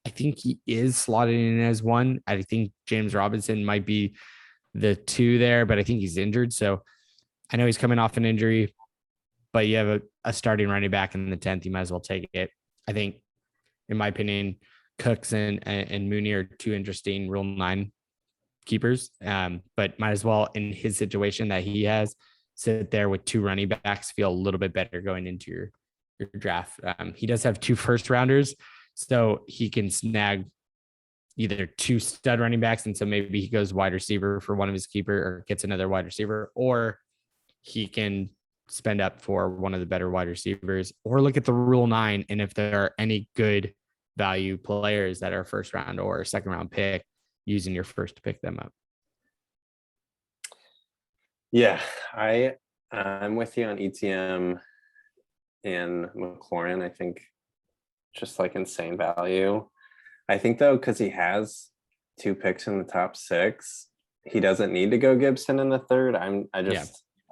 Speaker 3: I think he is slotted in as 1. I think James Robinson might be the 2 there, but I think he's injured. So I know he's coming off an injury, but you have a starting running back in the 10th. You might as well take it. I think, in my opinion, Cooks and Mooney are 2 interesting Rule 9 keepers, but might as well, in his situation that he has, sit there with 2 running backs, feel a little bit better going into your draft. He does have 2 first rounders, so he can snag either 2 stud running backs, and so maybe he goes wide receiver for one of his keeper or gets another wide receiver, or he can spend up for one of the better wide receivers, or look at the Rule 9, and if there are any good value players that are first round or second round pick, using your first to pick them up.
Speaker 2: Yeah, I'm with you on ETM and McLaurin. I think just like insane value. I think though, because he has 2 picks in the top 6, he doesn't need to go Gibson in the 3rd.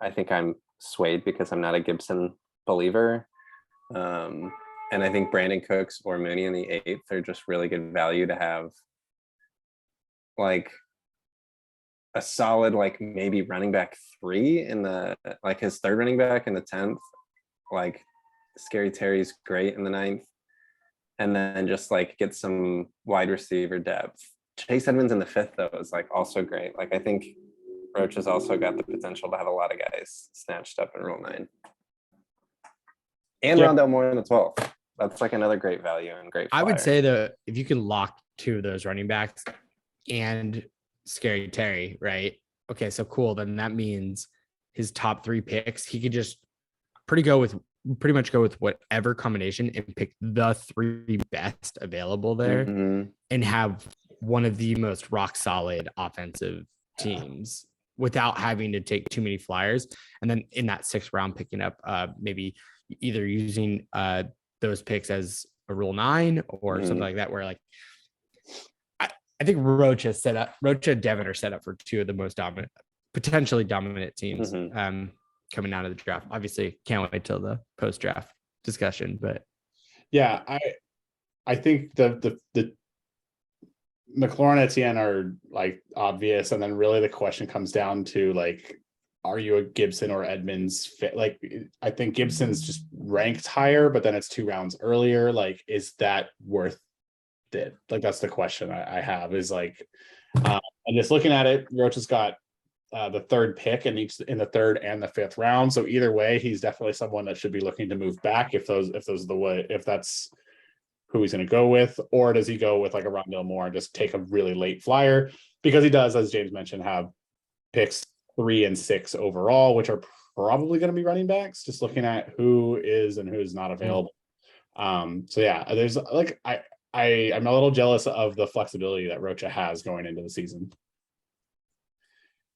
Speaker 2: I think I'm swayed because I'm not a Gibson believer. And I think Brandon Cooks or Mooney in the 8th are just really good value to have, like a solid, like maybe running back 3 in the, like his 3rd running back in the 10th. Like Scary Terry's great in the 9th. And then just like get some wide receiver depth. Chase Edmonds in the 5th though is like also great. Like I think Roach has also got the potential to have a lot of guys snatched up in Rule 9. And Rondell Moore in the 12th. That's like another great value and great flyer.
Speaker 3: I would say that if you can lock 2 of those running backs and Scary Terry, right? Okay, so cool. Then that means his top 3 picks, he could just pretty much go with whatever combination and pick the 3 best available there, and have one of the most rock solid offensive teams without having to take too many flyers. And then in that 6th round, picking up maybe either using those picks as a Rule 9 or something like that, where like I think Roach and Devin are set up for 2 of the most potentially dominant teams coming out of the draft. Obviously, can't wait till the post-draft discussion, but
Speaker 1: yeah, I think the McLaurin Etienne are like obvious, and then really the question comes down to like, are you a Gibson or Edmonds fit? Like, I think Gibson's just ranked higher, but then it's 2 rounds earlier. Like, is that worth it? Like, that's the question I have, is like, and just looking at it, Roach has got the 3rd pick in the 3rd and the 5th round. So either way, he's definitely someone that should be looking to move back if that's who he's going to go with, or does he go with like a Rondell Moore and just take a really late flyer, because he does, as James mentioned, have picks 3 and 6 overall, which are probably going to be running backs, just looking at who is and who's not available. So yeah, there's like, I'm a little jealous of the flexibility that Rocha has going into the season.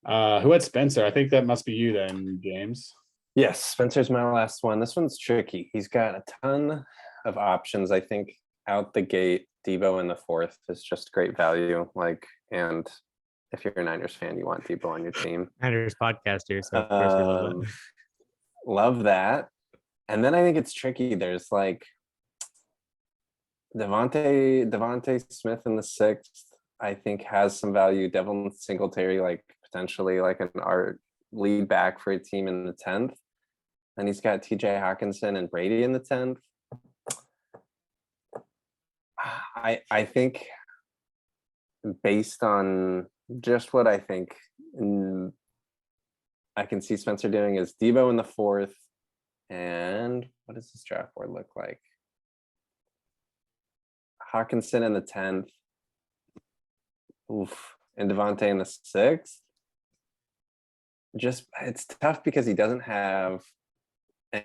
Speaker 1: Who had Spencer? I think that must be you then, James.
Speaker 2: Yes, Spencer's my last one. This one's tricky. He's got a ton of options. I think out the gate, Debo in the 4th is just great value. Like, and if you're a Niners fan, you want Debo on your team.
Speaker 3: Niners podcast here, so of course we love that.
Speaker 2: Love that. And then I think it's tricky. There's like Devontae Smith in the 6th, I think has some value. Devin Singletary, like potentially like an art lead back for a team in the 10th. And he's got TJ Hawkinson and Brady in the 10th. I think based on just what I think I can see Spencer doing is Debo in the 4th. And what does this draft board look like? Hawkinson in the 10th. Oof. And Devontae in the 6th. Just it's tough because he doesn't have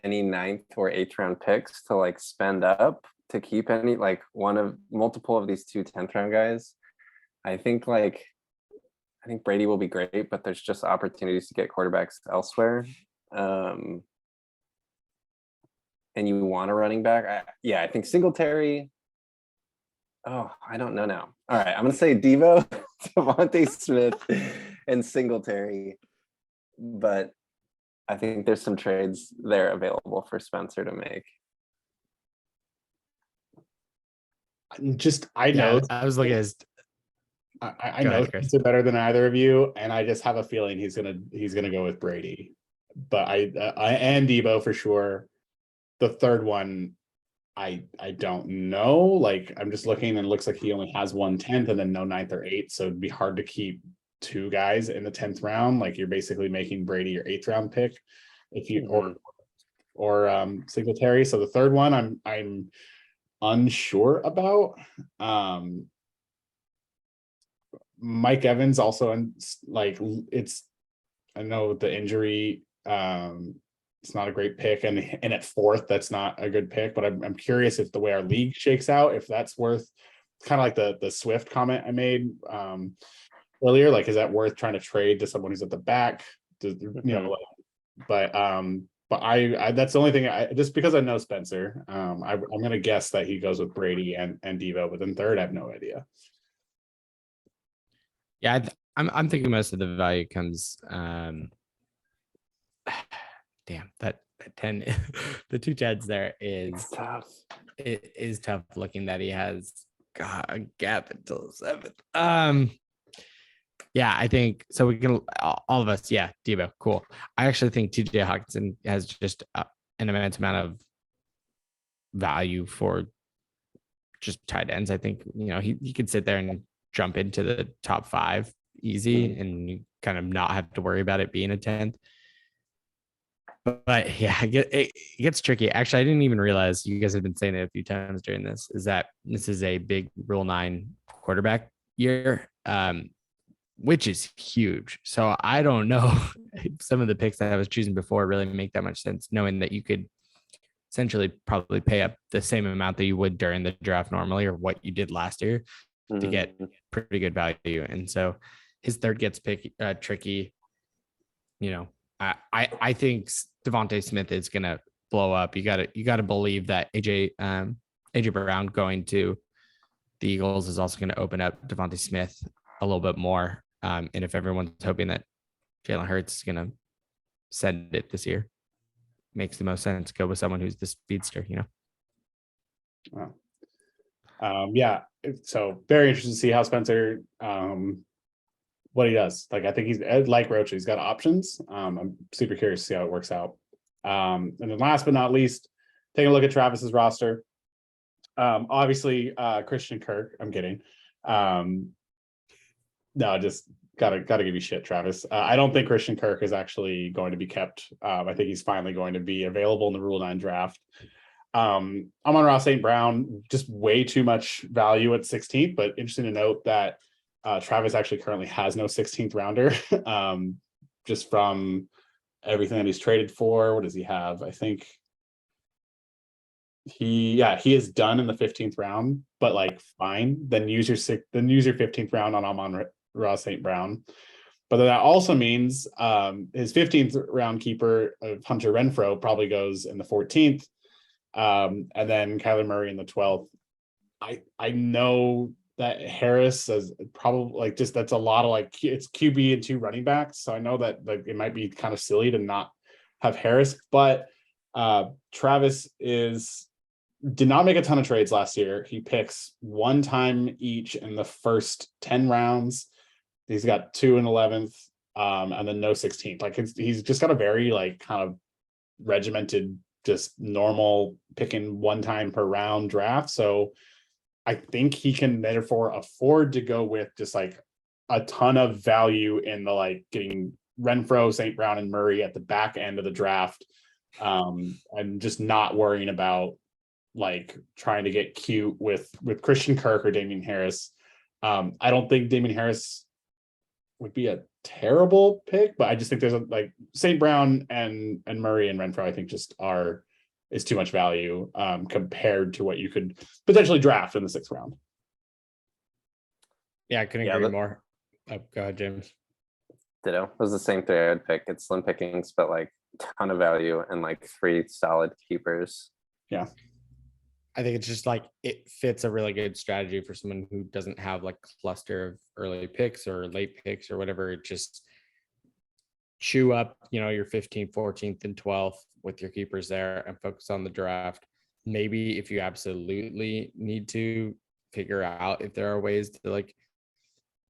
Speaker 2: any 9th or 8th round picks to like spend up to keep any like multiple of these 2 10th round guys. I think Brady will be great, but there's just opportunities to get quarterbacks elsewhere. And you want a running back. I think Singletary. Oh, I don't know now. All right, I'm gonna say Devo, Devontae Smith, and Singletary. But I think there's some trades there available for Spencer to make.
Speaker 1: I know
Speaker 3: I was looking at
Speaker 1: I know Spencer better than either of you, and I just have a feeling he's gonna go with Brady. But I and Debo for sure. The third one, I don't know. Like I'm just looking and it looks like he only has 1 10th and then no 9th or 8th. So it'd be hard to keep 2 guys in the 10th round. Like you're basically making Brady your 8th round pick if you or Singletary. So the third one I'm unsure about. Mike Evans also like I know the injury it's not a great pick and at 4th that's not a good pick, but I'm curious if the way our league shakes out, if that's worth kind of like the Swift comment I made earlier, like is that worth trying to trade to someone who's at the back but I that's the only thing just because I know Spencer I'm gonna guess that he goes with Brady and Devo, but then third I have no idea.
Speaker 3: Yeah, I'm thinking most of the value comes damn that 10 the 2 10s there is
Speaker 2: tough.
Speaker 3: It is tough looking that he has a gap until the 7th. Yeah, I think so. We can all of us. Yeah, Debo, cool. I actually think TJ Hawkinson has just an immense amount of value for just tight ends. I think he could sit there and jump into the top 5 easy, and you kind of not have to worry about it being a 10th. But yeah, it gets tricky. Actually, I didn't even realize you guys have been saying it a few times during this. Is that this is a big Rule 9 quarterback year, which is huge. So I don't know if some of the picks that I was choosing before really make that much sense, knowing that you could essentially probably pay up the same amount that you would during the draft normally or what you did last year to get pretty good value. And so his third gets tricky. I think Devontae Smith is gonna blow up. You gotta believe that AJ Brown going to the Eagles is also going to open up Devontae Smith a little bit more. And if everyone's hoping that Jalen Hurts is going to send it this year, makes the most sense. Go with someone who's the speedster,
Speaker 1: Yeah. So very interested to see how Spencer, what he does. Like, I think he's like Rocha. He's got options. I'm super curious to see how it works out. And then last but not least, taking a look at Travis's roster. Obviously, Christian Kirk. I'm kidding. No, just gotta give you shit, Travis. I don't think Christian Kirk is actually going to be kept. I think he's finally going to be available in the Rule 9 draft. I'm on Ross St. Brown, just way too much value at 16th, but interesting to note that Travis actually currently has no 16th rounder, just from everything that he's traded for. What does he have? I think he is done in the 15th round, but like fine. Then use your 15th round on Amon-Ra St. Brown. But then that also means his 15th round keeper of Hunter Renfrow probably goes in the 14th. And then Kyler Murray in the 12th. I know that Harris is probably like just that's a lot of like it's QB and 2 running backs. So I know that like it might be kind of silly to not have Harris, but Travis did not make a ton of trades last year. He picks 1 time each in the first 10 rounds. He's got 2 in 11th, and then no 16th. Like he's just got a very like kind of regimented, just normal picking 1 time per round draft. So I think he can therefore afford to go with just like a ton of value in the like getting Renfrow, St. Brown, and Murray at the back end of the draft, and just not worrying about like trying to get cute with Christian Kirk or Damian Harris. I don't think Damian Harris would be a terrible pick, but I just think there's like St. Brown and Murray and Renfro, I think just is too much value compared to what you could potentially draft in the 6th round.
Speaker 3: Yeah, I couldn't agree more. Oh, go ahead, James.
Speaker 2: Ditto. It was the same 3 I'd pick. It's slim pickings, but like ton of value and like 3 solid keepers.
Speaker 1: Yeah.
Speaker 3: I think it's just like it fits a really good strategy for someone who doesn't have like cluster of early picks or late picks or whatever. It just chew up, your 15th, 14th, and 12th with your keepers there and focus on the draft. Maybe if you absolutely need to figure out if there are ways to like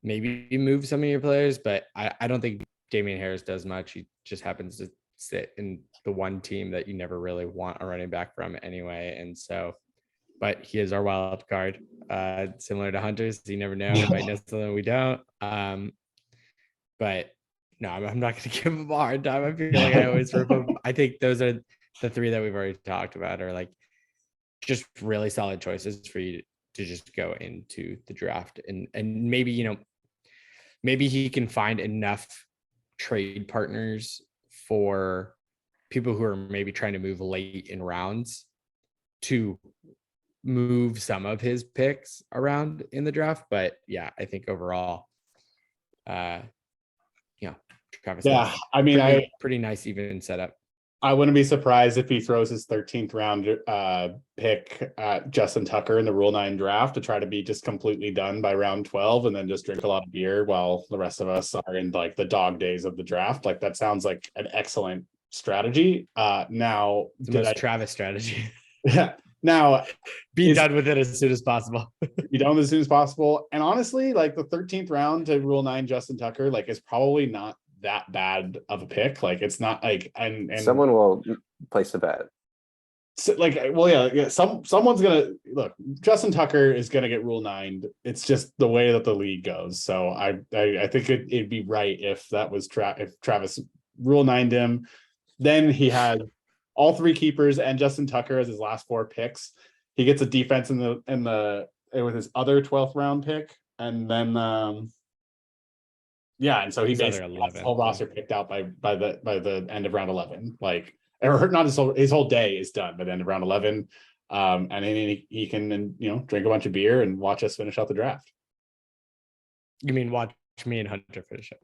Speaker 3: maybe move some of your players, but I don't think Damian Harris does much. He just happens to sit in the one team that you never really want a running back from anyway. And so, but he is our wild card, similar to Hunter's. You never know. We might know something we don't. But no, I'm not going to give him a hard time. I feel like I always rip him. I think those are the 3 that we've already talked about are like just really solid choices for you to just go into the draft. And maybe, maybe he can find enough trade partners for people who are maybe trying to move late in rounds to move some of his picks around in the draft. But yeah, I think overall, Travis.
Speaker 1: Yeah, I mean,
Speaker 3: pretty nice even setup.
Speaker 1: I wouldn't be surprised if he throws his 13th round pick at Justin Tucker in the Rule 9 draft to try to be just completely done by round 12 and then just drink a lot of beer while the rest of us are in like the dog days of the draft. Like that sounds like an excellent strategy. Now,
Speaker 3: Travis strategy.
Speaker 1: Yeah. Now,
Speaker 3: be done with it as soon as possible.
Speaker 1: Be done with it as soon as possible. And honestly, like the 13th round to Rule 9 Justin Tucker, like is probably not that bad of a pick. Like it's not like and
Speaker 2: someone will place a bet.
Speaker 1: So like, well, yeah. Someone's gonna look. Justin Tucker is gonna get Rule 9. It's just the way that the league goes. So I think it'd be right if that was if Travis Rule 9'd him. Then he had all 3 keepers and Justin Tucker as his last 4 picks. He gets a defense with his other 12th round pick, and then yeah, and so he basically has his whole roster picked out by the end of round 11. Like, or not his whole day is done by the end of round 11. And then he can drink a bunch of beer and watch us finish out the draft.
Speaker 3: You mean watch me and Hunter finish up?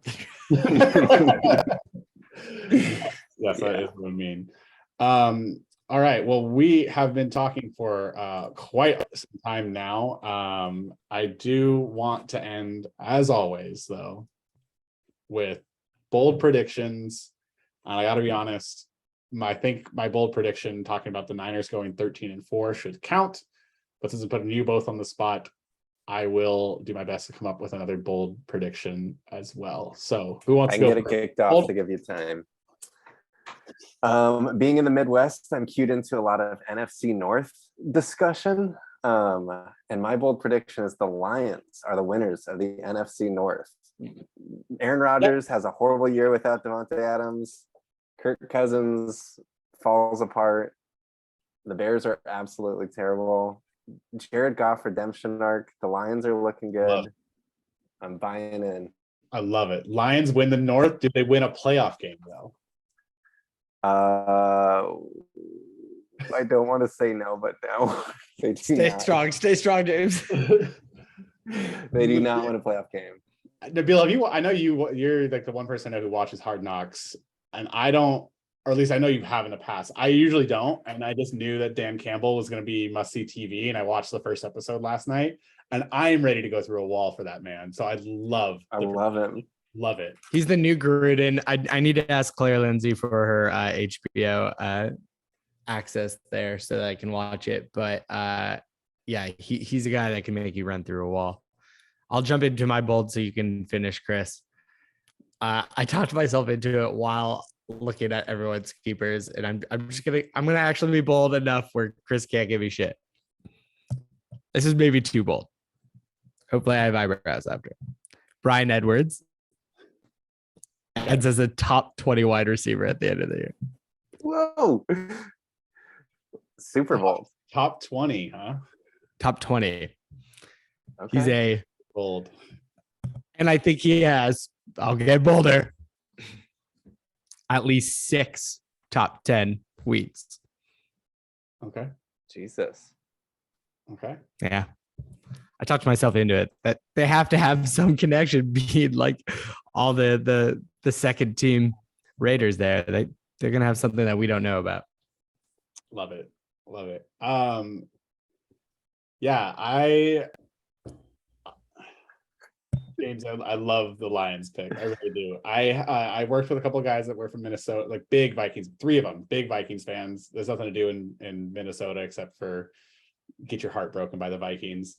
Speaker 1: Yes, that is what I mean. All right. Well, we have been talking for quite some time now. I do want to end, as always, though, with bold predictions. I got to be honest. I think my bold prediction, talking about the Niners going 13-4, should count. But since I'm putting you both on the spot, I will do my best to come up with another bold prediction as well. So, who wants to go?
Speaker 2: I can get it kicked off to give you time. Being in the Midwest, I'm cued into a lot of NFC North discussion. And my bold prediction is the Lions are the winners of the NFC North. Aaron Rodgers has a horrible year without Devontae Adams. Kirk Cousins falls apart. The Bears are absolutely terrible. Jared Goff redemption arc. The Lions are looking good. I'm buying in.
Speaker 1: I love it. Lions win the North. Did they win a playoff game though?
Speaker 2: I don't want to say no, but no. They do
Speaker 3: Stay
Speaker 2: not.
Speaker 3: Stay strong, James.
Speaker 2: They do not win a playoff game.
Speaker 1: Nabil, I know you're like the one person I know who watches Hard Knocks, and I don't, or at least I know you have in the past. I usually don't, and I just knew that Dan Campbell was going to be must-see TV, and I watched the first episode last night, and I am ready to go through a wall for that man. So I love
Speaker 2: him.
Speaker 1: Love it.
Speaker 3: He's the new Gruden. I need to ask Claire Lindsay for her HBO access there so that I can watch it. But yeah, he's a guy that can make you run through a wall. I'll jump into my bold so you can finish, Chris. I talked myself into it while looking at everyone's keepers, and I'm gonna actually be bold enough where Chris can't give me shit. This is maybe too bold. Hopefully I have eyebrows after. Bryan Edwards ends as a top 20 wide receiver at the end of the year.
Speaker 2: Whoa. Super Bowl.
Speaker 1: Top 20, huh?
Speaker 3: Top 20.
Speaker 2: Okay.
Speaker 3: He's a,
Speaker 1: Bold.
Speaker 3: and I think he has, I'll get bolder, at least 6 top 10 weeks.
Speaker 1: Okay.
Speaker 2: Jesus.
Speaker 1: Okay.
Speaker 3: Yeah. I talked myself into it that they have to have some connection being like all the second team Raiders there. They're gonna have something that we don't know about.
Speaker 1: Love it. Love it. Yeah, James, I love the Lions pick. I really do. I worked with a couple of guys that were from Minnesota, like big Vikings, 3 of them, big Vikings fans. There's nothing to do in Minnesota except for get your heart broken by the Vikings.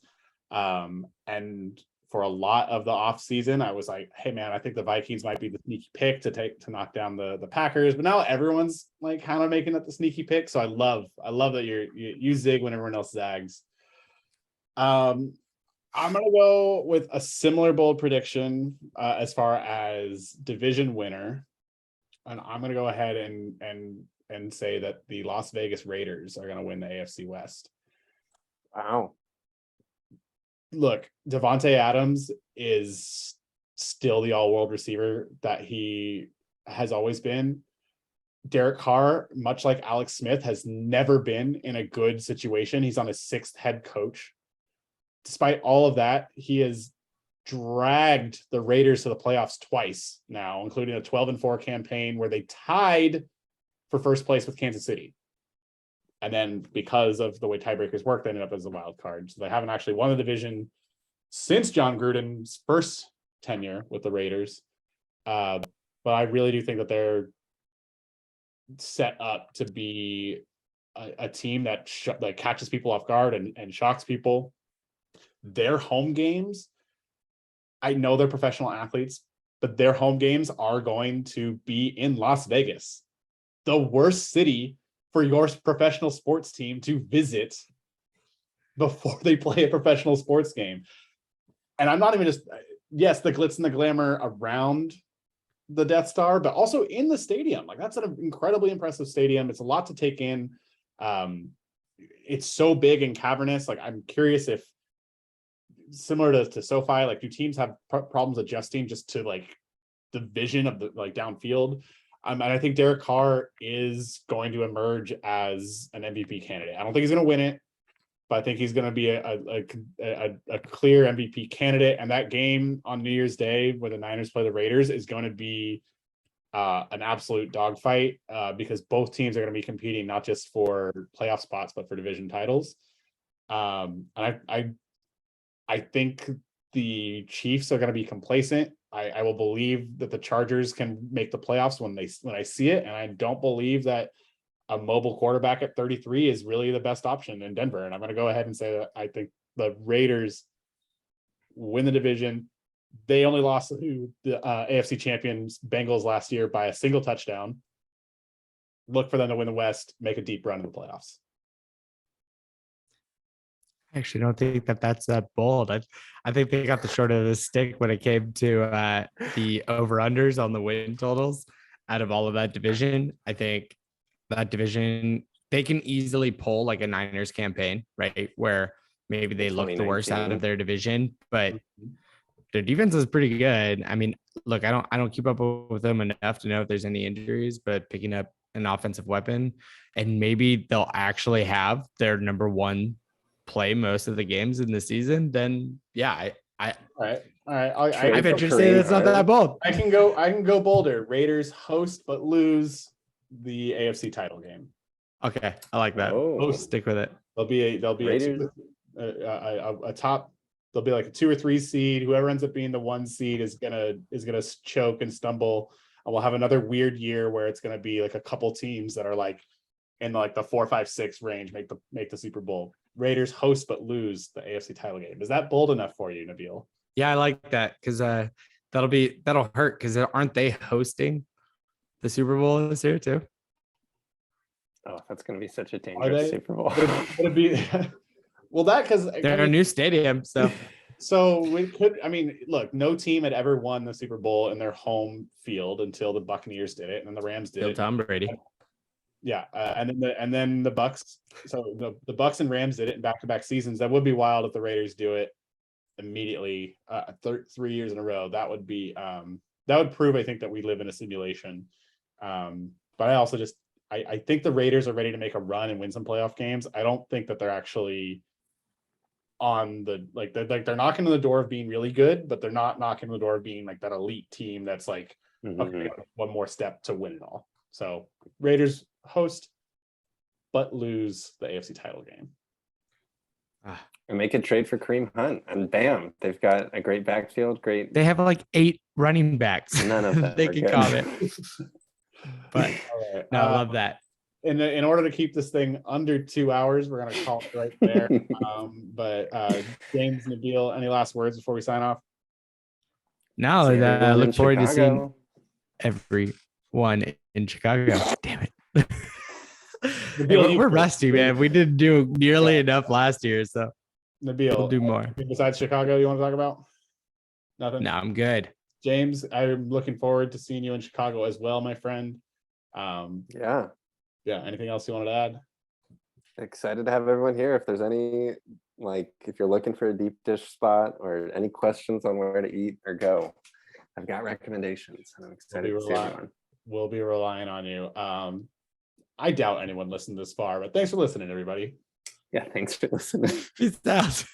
Speaker 1: And for a lot of the off season, I was like, hey man, I think the Vikings might be the sneaky pick to knock down the Packers. But now everyone's like kind of making it the sneaky pick. So I love that you zig when everyone else zags. I'm gonna go with a similar bold prediction as far as division winner, and I'm gonna go ahead and say that the Las Vegas Raiders are gonna win the AFC West.
Speaker 2: Wow.
Speaker 1: Look, Devontae Adams is still the all-world receiver that he has always been. Derek Carr, much like Alex Smith, has never been in a good situation. He's on his 6th head coach. Despite all of that, he has dragged the Raiders to the playoffs twice now, including a 12-4 campaign where they tied for first place with Kansas City. And then because of the way tiebreakers work, they ended up as a wild card. So they haven't actually won the division since John Gruden's first tenure with the Raiders. But I really do think that they're set up to be a team that catches people off guard and shocks people. Their home games, I know they're professional athletes, but their home games are going to be in Las Vegas, the worst city for your professional sports team to visit before they play a professional sports game. And I'm not even just, yes, the glitz and the glamour around the Death Star, but also in the stadium. Like, that's an incredibly impressive stadium. It's a lot to take in. It's so big and cavernous. Like, I'm curious if, similar to SoFi, like, do teams have problems adjusting just to like the vision of the like downfield? And I think Derek Carr is going to emerge as an MVP candidate. I don't think he's going to win it, but I think he's going to be a clear MVP candidate. And that game on New Year's Day where the Niners play the Raiders is going to be an absolute dogfight because both teams are going to be competing not just for playoff spots but for division titles. And I think the Chiefs are going to be complacent. I will believe that the Chargers can make the playoffs when I see it, and I don't believe that a mobile quarterback at 33 is really the best option in Denver. And I'm going to go ahead and say that I think the Raiders win the division. They only lost to the AFC champions Bengals last year by a single touchdown. Look for them to win the West, make a deep run in the playoffs.
Speaker 3: I actually don't think that's that bold. I think they got the short of the stick when it came to the over-unders on the win totals out of all of that division. I think that division, they can easily pull like a Niners campaign, right? Where maybe they look the worst out of their division, but their defense is pretty good. I mean, look, I don't keep up with them enough to know if there's any injuries, but picking up an offensive weapon and maybe they'll actually have their number one play most of the games in the season, then yeah,
Speaker 1: all right.
Speaker 3: I venture to say that's not that bold.
Speaker 1: I can go bolder. Raiders host but lose the AFC title game.
Speaker 3: Okay, I like that.
Speaker 2: Oh,
Speaker 3: Stick with it.
Speaker 1: They'll be a top. They'll be like a 2 or 3 seed. Whoever ends up being the 1 seed is gonna choke and stumble. And we'll have another weird year where it's gonna be like a couple teams that are like in like the 4, 5, 6 range make the Super Bowl. Raiders host but lose the AFC title game. Is that bold enough for you, Nabil?
Speaker 3: Yeah, I like that because that'll hurt because aren't they hosting the Super Bowl this year too?
Speaker 2: Oh, that's going to be such a dangerous Super Bowl.
Speaker 1: Would it be well, that because
Speaker 3: they're a new stadium,
Speaker 1: so we could. I mean, look, no team had ever won the Super Bowl in their home field until the Buccaneers did it, and then the Rams did it.
Speaker 3: Tom Brady.
Speaker 1: Yeah, and then the Bucks. So the Bucks and Rams did it in back-to-back seasons. That would be wild if the Raiders do it immediately, 3 years in a row. That would be that would prove, I think, that we live in a simulation. But I also just I think the Raiders are ready to make a run and win some playoff games. I don't think that they're actually on the they're knocking on the door of being really good, but they're not knocking on the door of being like that elite team that's like okay, one more step to win it all. So Raiders host, but lose the AFC title game.
Speaker 2: And make a trade for Kareem Hunt, and bam, they've got a great backfield. Great.
Speaker 3: They have like 8 running backs.
Speaker 2: None of them
Speaker 3: they
Speaker 2: are
Speaker 3: can
Speaker 2: good.
Speaker 3: comment. But
Speaker 1: Right.
Speaker 3: no, I love that.
Speaker 1: In order to keep this thing under 2 hours, we're gonna call it right there. But James, Nabil, any last words before we sign off?
Speaker 3: No,
Speaker 2: See
Speaker 3: I
Speaker 2: everyone in
Speaker 3: look forward to seeing
Speaker 2: Chicago.
Speaker 3: everyone in Chicago. Damn it.
Speaker 1: Nabil,
Speaker 3: We're rusty, man. We didn't do nearly enough last year, so
Speaker 1: Nabil,
Speaker 3: we'll do more.
Speaker 1: Besides Chicago, you want to talk about? Nothing.
Speaker 3: No, I'm good.
Speaker 1: James, I'm looking forward to seeing you in Chicago as well, my friend.
Speaker 2: Yeah.
Speaker 1: Anything else you wanted to add?
Speaker 2: Excited to have everyone here. If there's any, like, if you're looking for a deep dish spot or any questions on where to eat or go, I've got recommendations, and I'm excited to see everyone.
Speaker 1: We'll be relying on you. I doubt anyone listened this far, but thanks for listening, everybody.
Speaker 2: Yeah, thanks for listening.
Speaker 3: Peace out.